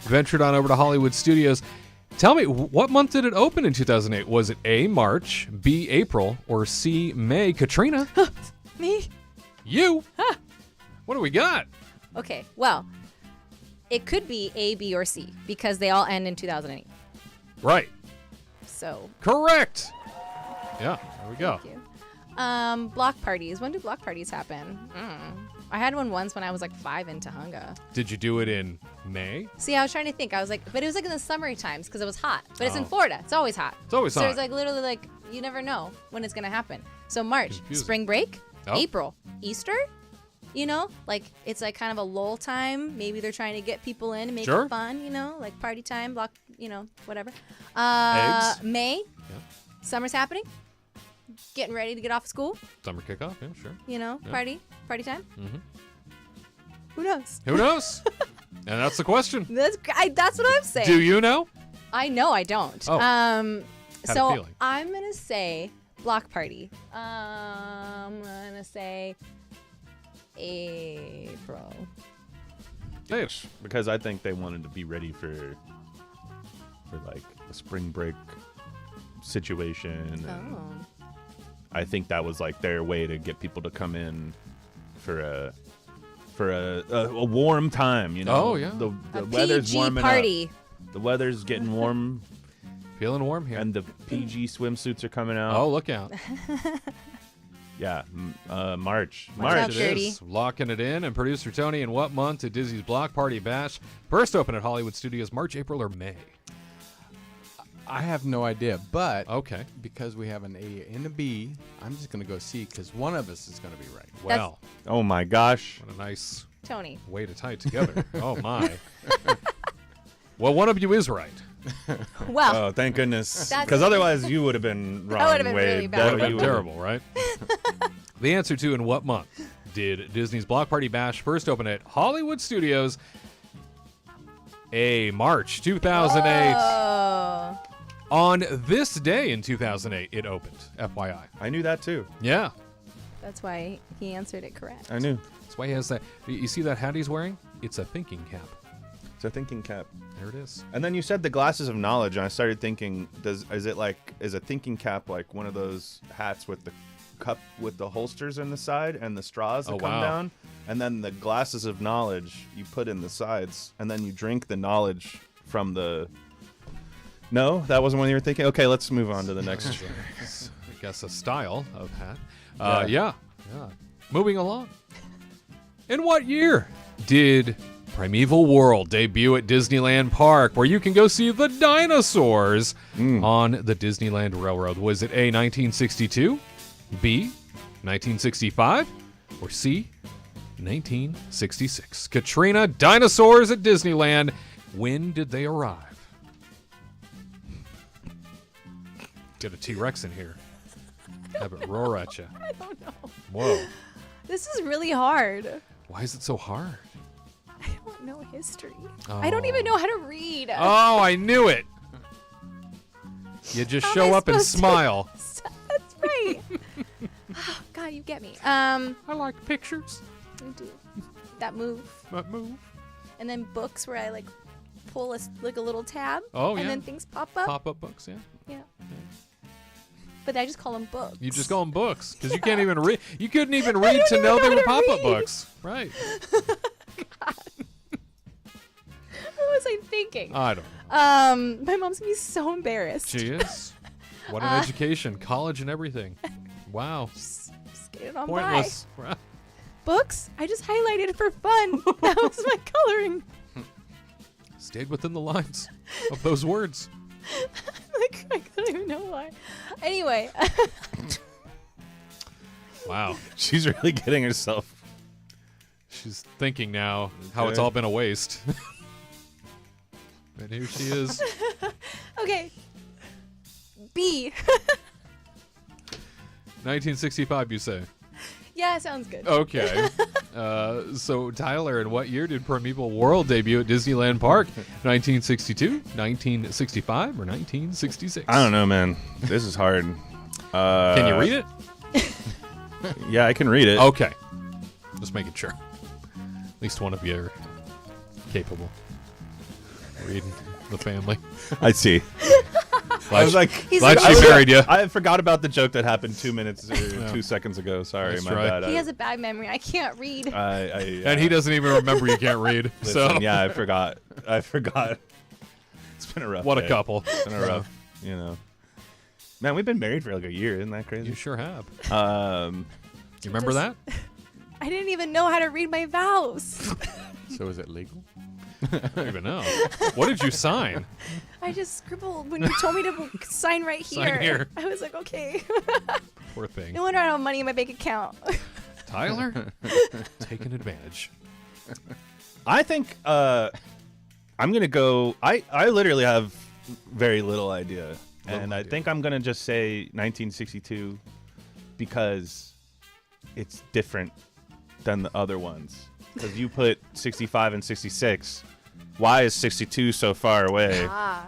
ventured on over to Hollywood Studios. Tell me, what month did it open in 2008? Was it A, March, B, April, or C, May? Katrina? Me? You? What do we got? Okay, well, it could be A, B, or C because they all end in 2008. Right. So, Correct. Yeah, there we go. thank you. Block parties. When do block parties happen? I had one once when I was like 5 in Tahunga. Did you do it in May? See, I was trying to think. I was like, but it was like in the summer times because it was hot. But it's in Oh. Florida. It's always hot. It's always so hot. it's like literally like you never know when it's gonna happen. So March, Confusing. spring break, Oh. April, Easter. You know, like it's like kind of a lull time. Maybe they're trying to get people in and make Sure. it fun. You know, like party time, block. You know, whatever. Eggs. May, Yeah. summer's happening. Getting ready to get off of school. Summer kickoff? Yeah, sure. You know, Yeah. party time. Mhm. Who knows? Who knows? And that's the question. That's what I'm saying. Do you know? I know I don't. Oh. Had a So feeling. I'm gonna say block party. I'm gonna say April. Say it. Because I think they wanted to be ready for like a spring break situation. And Oh. I think that was like their way to get people to come in for a warm time, you know. Oh, yeah. The A weather's PG warming party. up. The weather's getting warm Feeling warm here. and the PG swimsuits are coming out. Oh, look out. Yeah, March. out, March. It Gertie. is. Locking it in. And producer Tony, in what month did Disney's Block Party Bash first open at Hollywood Studios? March, April, or May? I have no idea, but Okay. because we have an A and a B, I'm just going to go C because one of us is going to be right. Well, Oh my gosh. what a nice Tony. way to tie it together. Oh, my. Well, one of you is right. Well, Oh, thank goodness. That's- Because otherwise you would have been wrong. would've been way really bad. That would have you been would've- terrible, right? The answer to in what month did Disney's Block Party Bash first open at Hollywood Studios? A, March 2008. oh, On this day in 2008, it opened. FYI. I knew that too. Yeah. that's why he answered it correct. I knew. That's why he has that. You see that hat he's wearing? It's a thinking cap. It's a thinking cap. There it is. And then you said the glasses of knowledge, and I started thinking, is a thinking cap like one of those hats with the cup with the holsters in the side and the straws that Oh, come wow. down? And then the glasses of knowledge you put in the sides, and then you drink the knowledge from the. No, that wasn't what you were thinking. Okay, let's move on to the next. I guess a style of hat. Yeah. Yeah. Moving along. In what year did Primeval World debut at Disneyland Park, where you can go see the dinosaurs on the Disneyland Railroad? Was it A, 1962, B, 1965, or C, 1966? Katrina, dinosaurs at Disneyland. When did they arrive? Get a T-Rex in here. Have it roar at you. I don't know. Whoa. This is really hard. Why is it so hard? I don't know history. I don't even know how to read. Oh, I knew it. You just How am show I up and supposed to- smile. That's right. Oh, God, you get me. I like pictures. I do. That move. That move. And then books where I like pull a little tab. Oh, and yeah. then things pop up. Pop-up books, yeah. Yeah. But I just call them books. You just call them books because you can't even read. You couldn't even read to even know they know were how to pop-up read. books. Right. What was I thinking? I don't know. My mom's gonna be so embarrassed. She is. What an education. College and everything. Wow. Just get it on Pointless. Right. books. I just highlighted it for fun. That was my coloring. Stayed within the lines of those words. Like, I don't even know why. Anyway. Wow. She's really getting herself. She's thinking now how it's all been a waste. And here she is. Okay. B. 1965, you say? Yeah, sounds good. Okay. So, Tyler, in what year did Primeval World debut at Disneyland Park? 1962, 1965, or 1966? I don't know, man. This is hard. Can you read it? Yeah, I can read it. Okay. Just making sure. At least one of you are capable of reading the family. I see. I was like, He's Glad like, she married you. I forgot about the joke that happened 2 minutes or 2 seconds ago. Sorry, That's my right. bad. he has a bad memory. I can't read. And he doesn't even remember you can't read. Listen, So, yeah, I forgot. It's been a rough what a day. couple. It's been a rough, Man, we've been married for like a year. Isn't that You crazy? sure have. You You remember that? I didn't even know how to read my vows. So is it legal? I don't even know. What did you sign? I just scribbled when you told me to sign right here. Sign here. I was like, okay. Poor thing. No wonder I don't have money in my bank account. Tyler? Taking advantage. I think I'm gonna go. I literally have very little idea, and I think I'm gonna just say 1962 because it's different than the other ones. Because you put 65 and 66. Why is 62 so far away? Oh,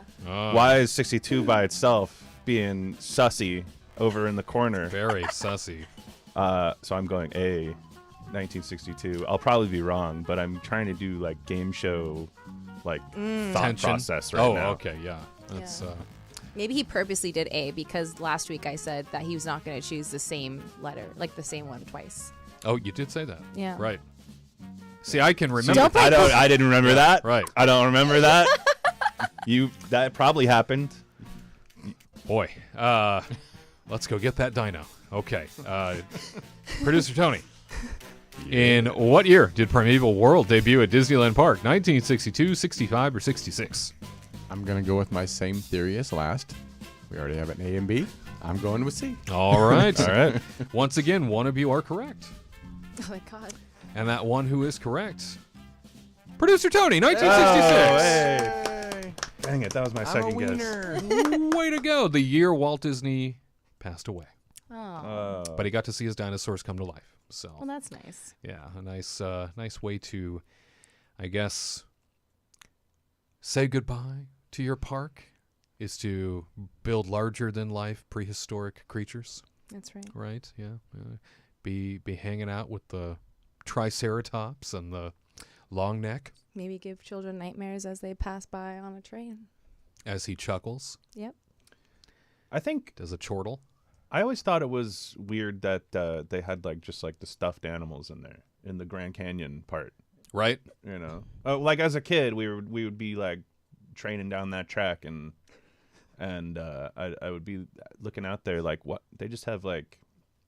Why is 62 by itself being sussy over in the corner? very sussy. So I'm going A, 1962. I'll probably be wrong, but I'm trying to do like game show, like thought Tension. process right now. Okay, yeah. That's Maybe he purposely did A because last week I said that he was not going to choose the same letter, like the same one twice. Oh, you did say that. Yeah. Right. See, I can remember. Don't break I didn't remember that. Right. I don't remember that. That probably happened. Boy, let's go get that dino. Okay. Producer Tony. In what year did Primeval World debut at Disneyland Park? 1962, 65, or 66? I'm going to go with my same theory as last. We already have an A and B. I'm going with C. All right. All right. Once again, one of you are correct. Oh my God. And that one who is correct, Producer Tony, 1966. Oh, hey. Dang it, that was my second guess. Way to go. The year Walt Disney passed away. Oh. But he got to see his dinosaurs come to life. So, Well, that's nice. yeah, a nice way to, I guess, say goodbye to your park is to build larger than life prehistoric creatures, That's right. right? Yeah. Be hanging out with the Triceratops and the long neck Maybe give children nightmares as they pass by on a train. as he chuckles, Yep. I think does a chortle. I always thought it was weird that they had like just like the stuffed animals in there in the Grand Canyon part. Right? Like as a kid, we would be like training down that track, and I would be looking out there like, what, they just have like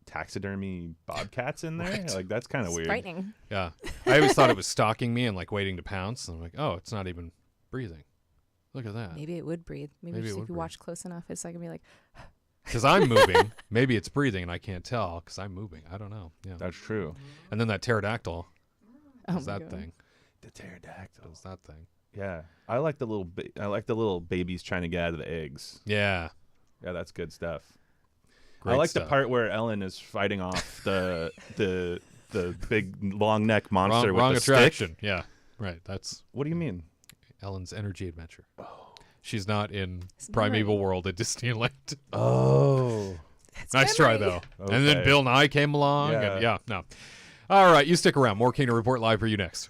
taxidermy bobcats in there. Right. Like that's kind of It's weird. frightening. Yeah. I always thought it was stalking me and like waiting to pounce. And I'm like, oh, it's not even breathing. Look at that. Maybe it would breathe. Maybe, Maybe it just would if you breathe. watch close enough, it's like gonna be like, Because I'm moving. Maybe it's breathing and I can't tell because I'm moving. I don't know. Yeah. That's true. And then that pterodactyl oh does my that God. thing. The pterodactyl. Does that thing. Yeah, I like the little babies trying to get out of the eggs. Yeah. Yeah, that's good stuff. Great I like stuff. the part where Ellen is fighting off the big long neck monster wrong with the attraction. stick. Yeah. Right. That's What do you mean? Ellen's energy adventure. Oh. She's not in It's Primeval memory. World at Disneyland. Oh, It's Nice try, memory. though. And then Okay. Bill Nye came along. Yeah. And yeah, no. All right, you stick around. More Kingdom Report live for you next.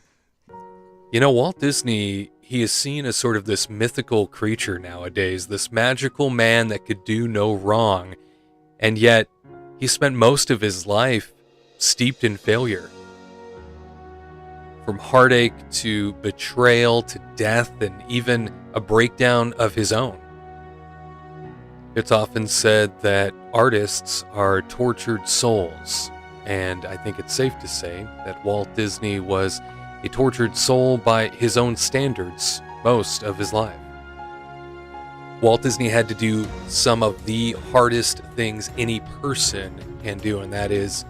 You know, Walt Disney, he is seen as sort of this mythical creature nowadays, this magical man that could do no wrong. And yet, he spent most of his life steeped in failure. From heartache to betrayal to death and even a breakdown of his own. It's often said that artists are tortured souls, and I think it's safe to say that Walt Disney was a tortured soul by his own standards most of his life. Walt Disney had to do some of the hardest things any person can do, and that is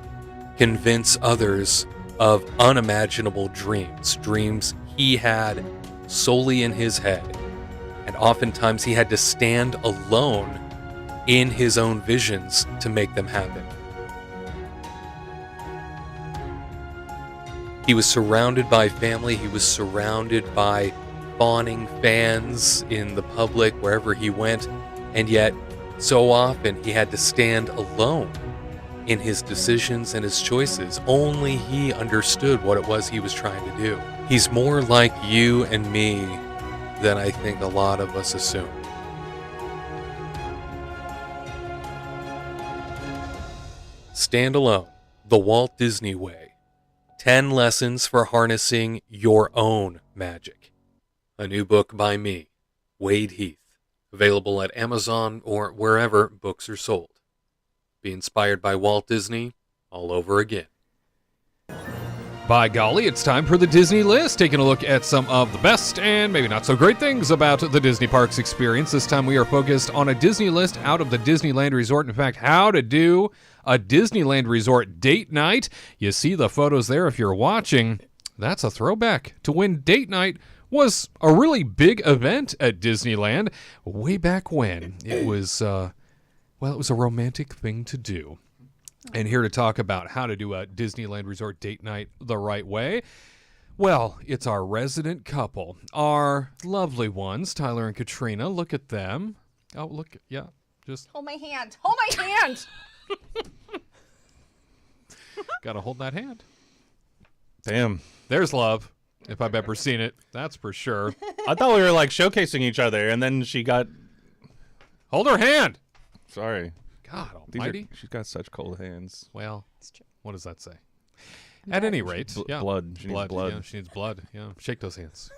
convince others of unimaginable dreams he had solely in his head. And oftentimes he had to stand alone in his own visions to make them happen. He was surrounded by family. He was surrounded by fawning fans in the public wherever he went. And yet, so often he had to stand alone in his decisions and his choices. Only he understood what it was he was trying to do. He's more like you and me than I think a lot of us assume. Stand Alone, The Walt Disney Way. 10 Lessons for Harnessing Your Own Magic. A new book by me, Wade Heath. Available at Amazon or wherever books are sold. Be inspired by Walt Disney all over again. By golly, it's time for the Disney List, taking a look at some of the best and maybe not so great things about the Disney Parks experience. This time we are focused on a Disney list out of the Disneyland Resort. In fact, how to do a Disneyland Resort date night. You see the photos there if you're watching. That's a throwback to when date night was a really big event at Disneyland way back when. It was, it was a romantic thing to do. And here to talk about how to do a Disneyland Resort date night the right way, well, it's our resident couple, our lovely ones, Tyler and Katrina. Look at them. Oh, look, yeah, just Hold my hand. Hold my hand. gotta hold that hand. Damn. There's love, if I've ever seen it. That's for sure. I thought we were like showcasing each other, and then she got. Hold her hand. Sorry. God These almighty. she's got such cold hands. Well, It's true. what does that say? At any rate, yeah. Blood. She needs blood. Yeah, she needs blood. Yeah, shake those hands.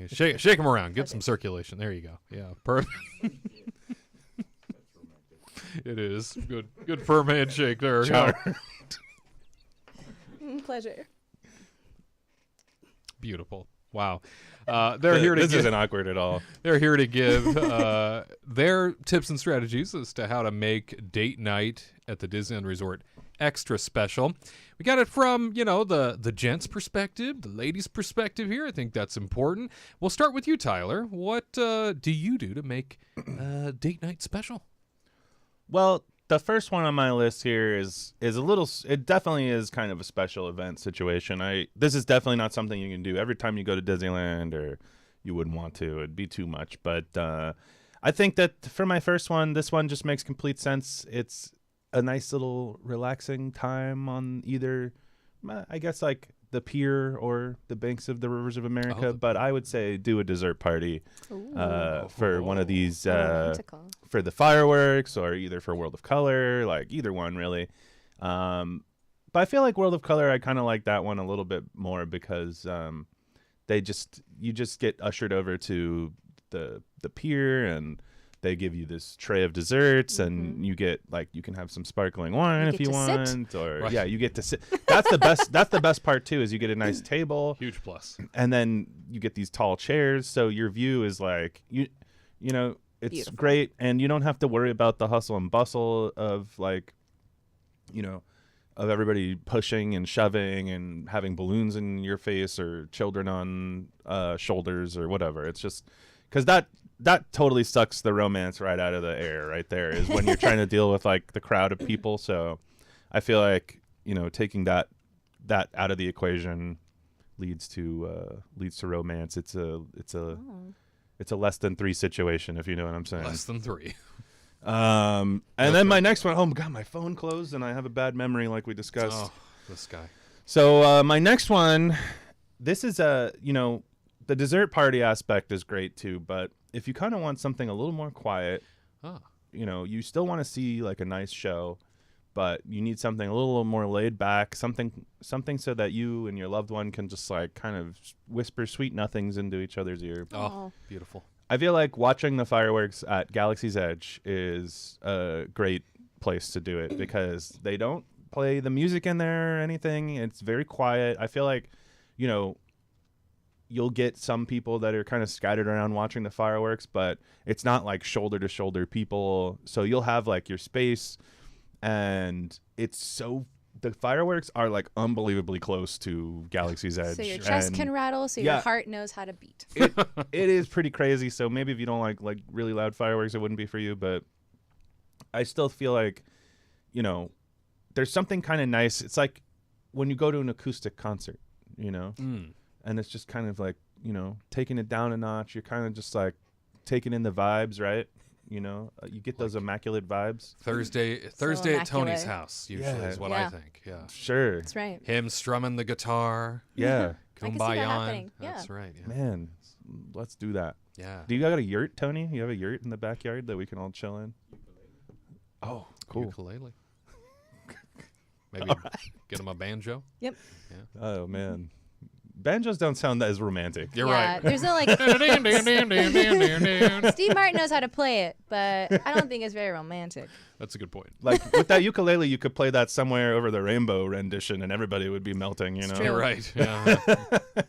Shake them around. Get some circulation. There you go. Yeah, perfect. It is good firm handshake there. Yeah. Pleasure. Beautiful. Wow. They're here to This give, isn't awkward at all. They're here to give their tips and strategies as to how to make date night at the Disneyland Resort extra special. We got it from, the gents' perspective, the ladies' perspective here. I think that's important. We'll start with you, Tyler. What do you do to make date night special? Well, the first one on my list here is a little. It definitely is kind of a special event situation. This is definitely not something you can do every time you go to Disneyland, or you wouldn't want to. It'd be too much. But I think that for my first one, this one just makes complete sense. It's a nice little relaxing time on either, I guess, like the pier or the banks of the rivers of America. But I would say do a dessert party for one of these. For the fireworks, or either for World of Color, like either one really. But I feel like World of Color, I kind of like that one a little bit more because you just get ushered over to the pier, and they give you this tray of desserts, and you get you can have some sparkling wine if you want, or right. You get to sit. That's the best. That's the best part too, is you get a nice table, huge plus, and then you get these tall chairs, so your view is it's beautiful. Great, and you don't have to worry about the hustle and bustle of of everybody pushing and shoving and having balloons in your face or children on shoulders or whatever. It's just because that totally sucks the romance right out of the air right there, is when you're trying to deal with the crowd of people. So I feel like taking that out of the equation leads to romance. It's a less than 3 situation, if you know what I'm saying. Less than 3. And then my next one, oh God, my phone closed and I have a bad memory like we discussed. Oh, this guy. So my next one, this is the dessert party aspect is great too, but if you kind of want something a little more quiet, you still want to see a nice show, but you need something a little more laid back, something so that you and your loved one can just kind of whisper sweet nothings into each other's ear. Oh, beautiful. I feel like watching the fireworks at Galaxy's Edge is a great place to do it, because they don't play the music in there or anything. It's very quiet. I feel like, you know, you'll get some people that are kind of scattered around watching the fireworks, but it's not like shoulder to shoulder people. So you'll have like your space, and the fireworks are like unbelievably close to Galaxy's Edge. So your chest and can rattle, so your heart knows how to beat. it is pretty crazy. So maybe if you don't like really loud fireworks, it wouldn't be for you. But I still feel like, you know, there's something kind of nice. It's like when you go to an acoustic concert, you know, and it's just kind of like, you know, taking it down a notch. You're kind of just like taking in the vibes, right? You know, you get those immaculate vibes. Thursday at Tony's immaculate. house usually Yeah. is what I think. Yeah. Sure. That's right. Him strumming the guitar. Yeah. I can see that Kumbaya. happening. Yeah. That's right. Yeah. Man, let's do that. Yeah. Do you got a yurt, Tony? You have a yurt in the backyard that we can all chill in? Oh, cool. Ukulele. Maybe get him a banjo. Yep. Oh, man. Banjos don't sound as romantic. You're Yeah, right. there's no like. Steve Martin knows how to play it, but I don't think it's very romantic. That's a good point. Like with that ukulele, you could play that Somewhere Over the Rainbow rendition, and everybody would be melting. You know. true. You're right. Yeah.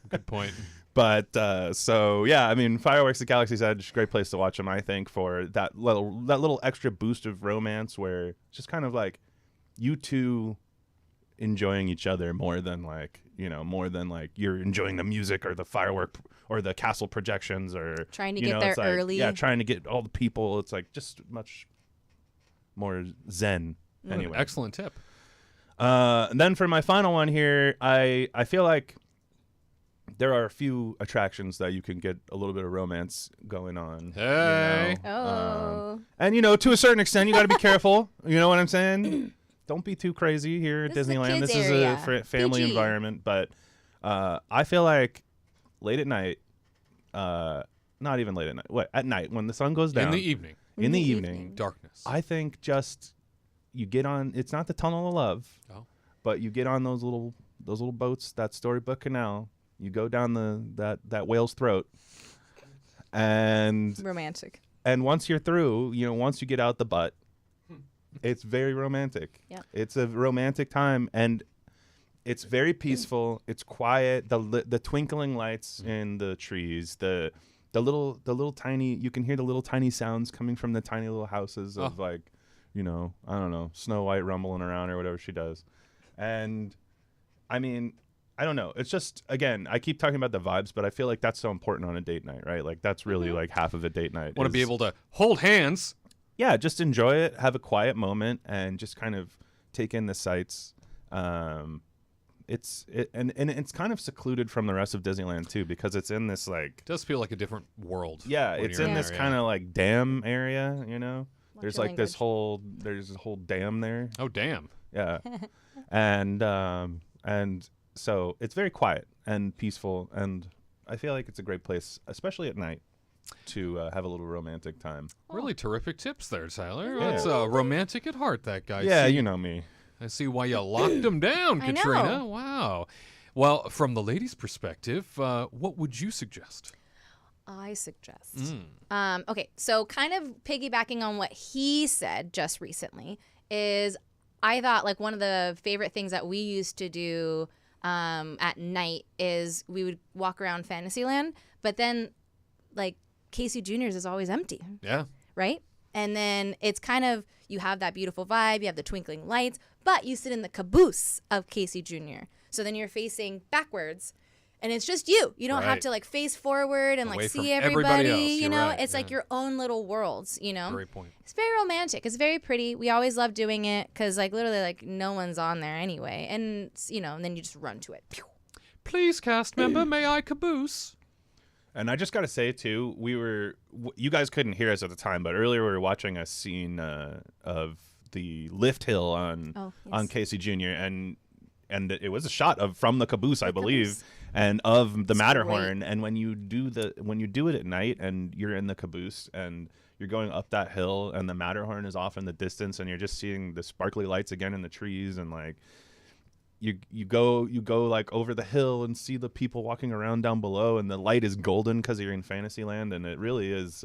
Good point. But so yeah, I mean, fireworks at Galaxy's Edge, great place to watch them. I think for that little extra boost of romance, where it's just kind of like you two enjoying each other more than like you're enjoying the music or the firework or the castle projections or Trying to you get know, there it's like, early. Yeah, trying to get all the people. It's like just much more zen. Anyway, Excellent tip. and then for my final one here, I feel like there are a few attractions that you can get a little bit of romance going on. Hey. You know? Oh. And, you know, to a certain extent, you got to be careful. You know what I'm saying? Don't be too crazy here at This is a Disneyland. kids This is area. a family PG. environment. But I feel like late at night, not even late at night, at night when the sun goes down. In the evening. In the evening. Darkness. I think just you get on, it's not the Tunnel of Love, but you get on those little boats, that Storybook Canal. You go down that whale's throat, and Romantic. once you're through, you know, once you get out the butt, it's very romantic. Yeah. It's a romantic time, and it's very peaceful. It's quiet. The twinkling lights in the trees, the little tiny, you can hear the little tiny sounds coming from the tiny little houses of like, you know, I don't know, Snow White rumbling around or whatever she does. And I mean, I don't know. It's just, again, I keep talking about the vibes, but I feel like that's so important on a date night, right? Like that's really like half of a date night. Want to be is- able to hold hands. yeah, just enjoy it, have a quiet moment, and just kind of take in the sights. And it's kind of secluded from the rest of Disneyland too, because it's in this like It does feel like a different world. yeah, when it's you're in this there, kind of like dam area, you know. Watch There's your like this language. there's a whole dam there. Oh, damn. Yeah, and so it's very quiet and peaceful, and I feel like it's a great place, especially at night, to have a little romantic time. Really terrific tips there, Tyler. Yeah. That's romantic at heart, that guy. Yeah, See- you know me. I see why you locked him down, I know. Katrina. Wow. Well, from the ladies' perspective, what would you suggest? I suggest. Okay, so kind of piggybacking on what he said just recently is I thought like one of the favorite things that we used to do at night is we would walk around Fantasyland, but then like Casey Jr.'s is always empty, Yeah. right? And then it's kind of, you have that beautiful vibe, you have the twinkling lights, but you sit in the caboose of Casey Jr. So then you're facing backwards and it's just you. You don't have Right. to like face forward and Away like from see everybody everybody, else. you You're know? right, It's like yeah. your own little worlds, you know? Great point. It's very romantic. It's very pretty. We always love doing it because like literally like no one's on there anyway. And, you know, and then you just run to it. Pew. Please, cast member, may I caboose? And I just got to say, too, you guys couldn't hear us at the time, but earlier we were watching a scene of the lift hill on Casey Jr. and it was a shot from the caboose, I believe, caboose. and of the It's Matterhorn. And when you do it at night and you're in the caboose and you're going up that hill and the Matterhorn is off in the distance and you're just seeing the sparkly lights again in the trees and like you go like over the hill and see the people walking around down below and the light is golden because you're in Fantasyland, and it really is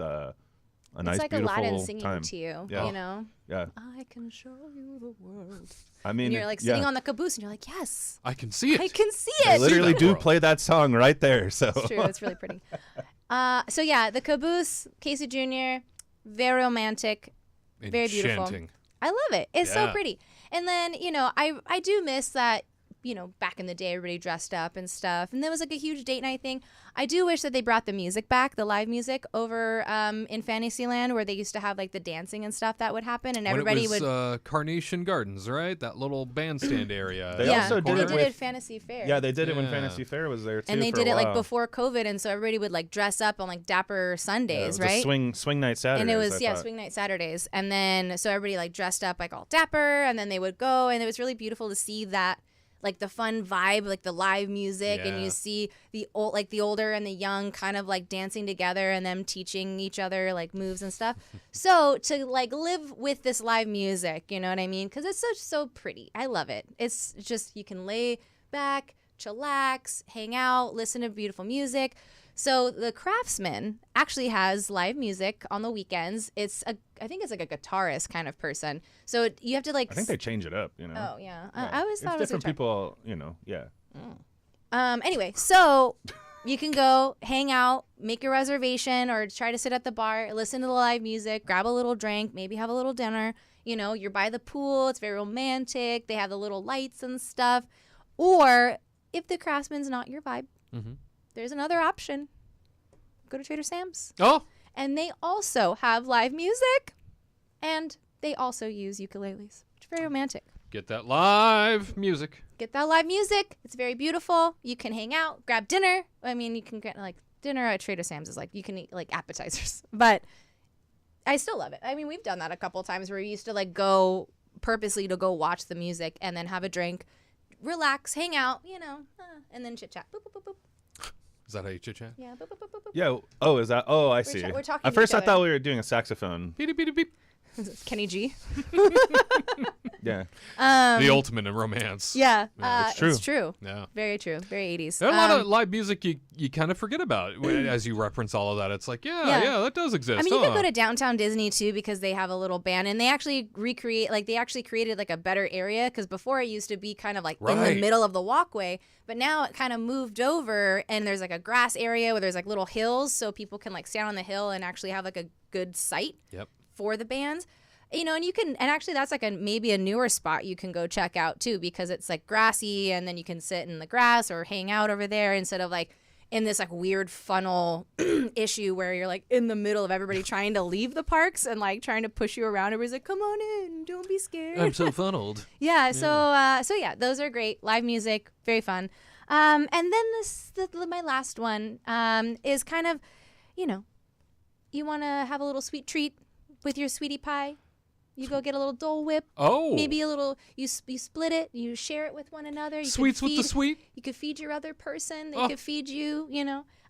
a nice, it's like beautiful Aladdin singing time. to you, Yeah. you know? Yeah. I can show you the world. I mean, And you're like sitting on the caboose and you're like, yes, I can see it. I can see they it. literally that do world. play that song right there. So It's true. It's really pretty. So yeah, the caboose, Casey Jr., very romantic, very beautiful. Enchanting. I love it. It's so Yeah. pretty. And then, I do miss that, back in the day, everybody dressed up and stuff. And there was like a huge date night thing. I do wish that they brought the music back, the live music, over in Fantasyland, where they used to have like the dancing and stuff that would happen. And everybody when it was, would. Carnation Gardens, right? That little bandstand area. They Yeah, also and did they it did with- it at Fantasy Fair. yeah, they did it when Yeah. Fantasy Fair was there too. and they for did a it like while. before COVID. And so everybody would like dress up on like Dapper Yeah, it Sundays, was a right? swing night Saturday. And it was swing night Saturdays, and then so everybody like dressed up like all dapper, and then they would go, and it was really beautiful to see that, like the fun vibe, like the live music, and Yeah. you see the older and the young kind of like dancing together, and them teaching each other like moves and stuff. So to like live with this live music, you know what I mean? Because it's so pretty. I love it. It's just you can lay back, chillax, hang out, listen to beautiful music. So the Craftsman actually has live music on the weekends. I think it's like a guitarist kind of person. So you have to like. I think they change it up. Oh yeah, Yeah. I always thought it was different a guitar. people. Yeah. Anyway, so you can go hang out, make your reservation, or try to sit at the bar, listen to the live music, grab a little drink, maybe have a little dinner. You're by the pool. It's very romantic. They have the little lights and stuff. Or if the Craftsman's not your vibe, there's another option. Go to Trader Sam's. Oh, And they also have live music, and they also use ukuleles. It's very romantic. get that live music. Get that live music. It's very beautiful. You can hang out, grab dinner. I mean, you can get like dinner at Trader Sam's is like you can eat like appetizers, but I still love it. I mean, we've done that a couple of times where we used to like go purposely to go watch the music and then have a drink, relax, hang out, and then chit chat. Boop, boop, boop, boop. Is that how you chit chat? Yeah. Boop, boop, boop, boop, boop. Yeah. Oh, is that? Oh, I see. we're talking At to first, each I other. thought we were doing a saxophone. Beep, beep, beep. Kenny G. Yeah. The ultimate in romance. Yeah, it's true. It's true. Yeah. Very true. Very 80s. There are a lot of live music you kind of forget about as you reference all of that. It's like, yeah, that does exist. I mean, you huh? could go to downtown Disney too because they have a little band, and they actually created like a better area because before it used to be kind of like in the Right. middle of the walkway, but now it kind of moved over, and there's like a grass area where there's like little hills, so people can like stand on the hill and actually have like a good sight Yep. for the bands. And you can, and actually that's like maybe a newer spot you can go check out too because it's like grassy, and then you can sit in the grass or hang out over there instead of like in this like weird funnel issue where you're like in the middle of everybody trying to leave the parks and like trying to push you around. Everybody's like, come on in, don't be scared. I'm so funneled. Yeah, so yeah, those are great. Live music, very fun. And then my last one is kind of, you want to have a little sweet treat with your sweetie pie. You go get a little Dole Whip. Oh. Maybe a little, you split it, you share it with one another. You could Sweets with the feed- sweet. You could feed your other person. They Oh. could feed you,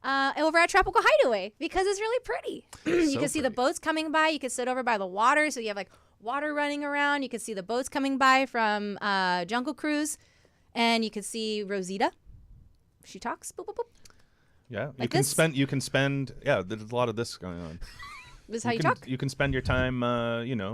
over at Tropical Hideaway because it's really pretty. You So can see the pretty. boats coming by. You could sit over by the water. So you have like water running around. You could see the boats coming by from Jungle Cruise. And you could see Rosita. She talks. Boop, boop, boop. Yeah. You Like can this? spend. You can spend. Yeah. There's a lot of this going on. This is how you can, talk. You can spend your time,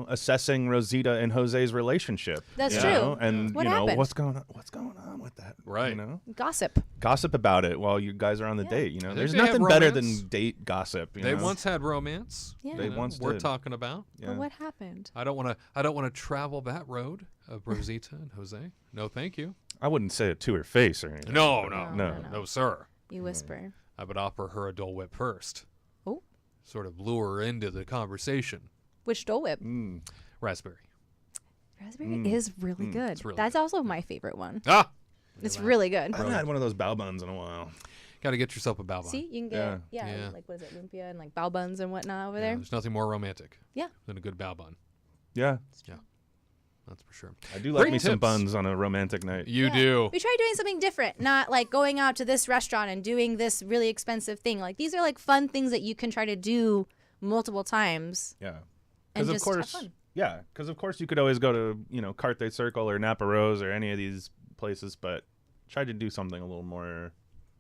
assessing Rosita and Jose's relationship. That's you true. know, And What happened? what's going on? What's going on with that? Right. You know, Gossip. gossip about it while you guys are on the Yeah. date. think There's they have nothing better romance. than date gossip. They know? once had romance. Yeah. They once we're did. talking about. Yeah. But what happened? I don't want to travel that road of Rosita and Jose. No, thank you. I wouldn't say it to her face or anything. No, but- no, No. no, sir. You whisper. I would offer her a Dole Whip first. Oh. Sort of lure her into the conversation. Which Dole Whip? Mm. Raspberry. Raspberry is really good. It's really That's also my favorite one. Ah, It's really good. I haven't had one of those bao buns in a while. got to get yourself a bao bun. See, you can get Yeah. like what is it, lumpia and like bao buns and whatnot over Yeah, there. there's nothing more romantic. Yeah. Than a good bao bun. Yeah. That's for sure. I do like Great me some tips. buns on a romantic night. You Yeah. do. We try doing something different, not like going out to this restaurant and doing this really expensive thing. Like these are like fun things that you can try to do multiple times Yeah. and Because of just course, have fun. yeah. Because of course you could always go to Carthay Circle or Napa Rose or any of these places, but try to do something a little more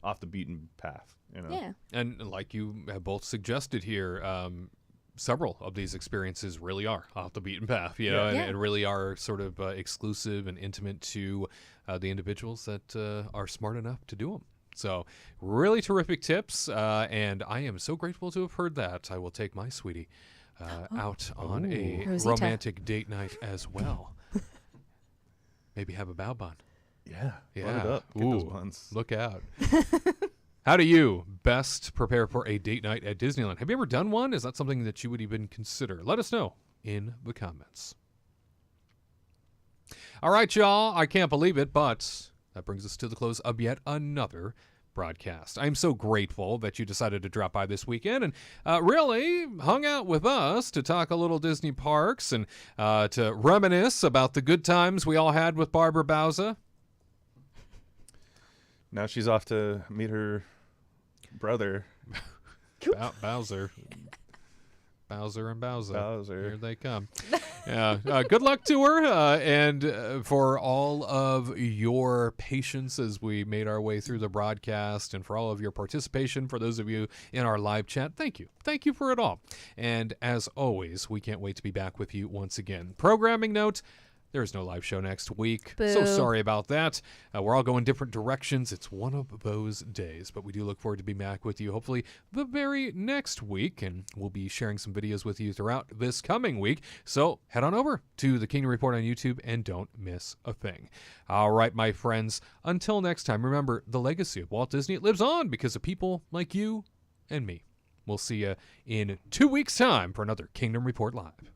off the beaten path. Yeah. And like you have both suggested here, several of these experiences really are off the beaten path, you know, and, Yeah. and really are sort of exclusive and intimate to the individuals that are smart enough to do them. So really terrific tips, and I am so grateful to have heard that. I will take my sweetie out on a Rosita. romantic date night as well. Maybe have a bao bun. Yeah. Yeah. Load it up. Get those Ooh, buns. look out. How do you best prepare for a date night at Disneyland? Have you ever done one? Is that something that you would even consider? Let us know in the comments. All right, y'all. I can't believe it, but that brings us to the close of yet another broadcast. I'm so grateful that you decided to drop by this weekend and really hung out with us to talk a little Disney parks and to reminisce about the good times we all had with Barbara Bowser. Now she's off to meet her brother. Bowser. Bowser and Bowser. Bowser. Here they come. Yeah. Good luck to her, and for all of your patience as we made our way through the broadcast, and for all of your participation, for those of you in our live chat, thank you. Thank you for it all. And as always, we can't wait to be back with you once again. Programming note, there's no live show next week. So Boo. sorry about that. We're all going different directions. It's one of those days, but we do look forward to being back with you hopefully the very next week, and we'll be sharing some videos with you throughout this coming week. So head on over to the Kingdom Report on YouTube and don't miss a thing. All right, my friends, until next time, remember the legacy of Walt Disney lives on because of people like you and me. We'll see you in 2 weeks' time for another Kingdom Report Live.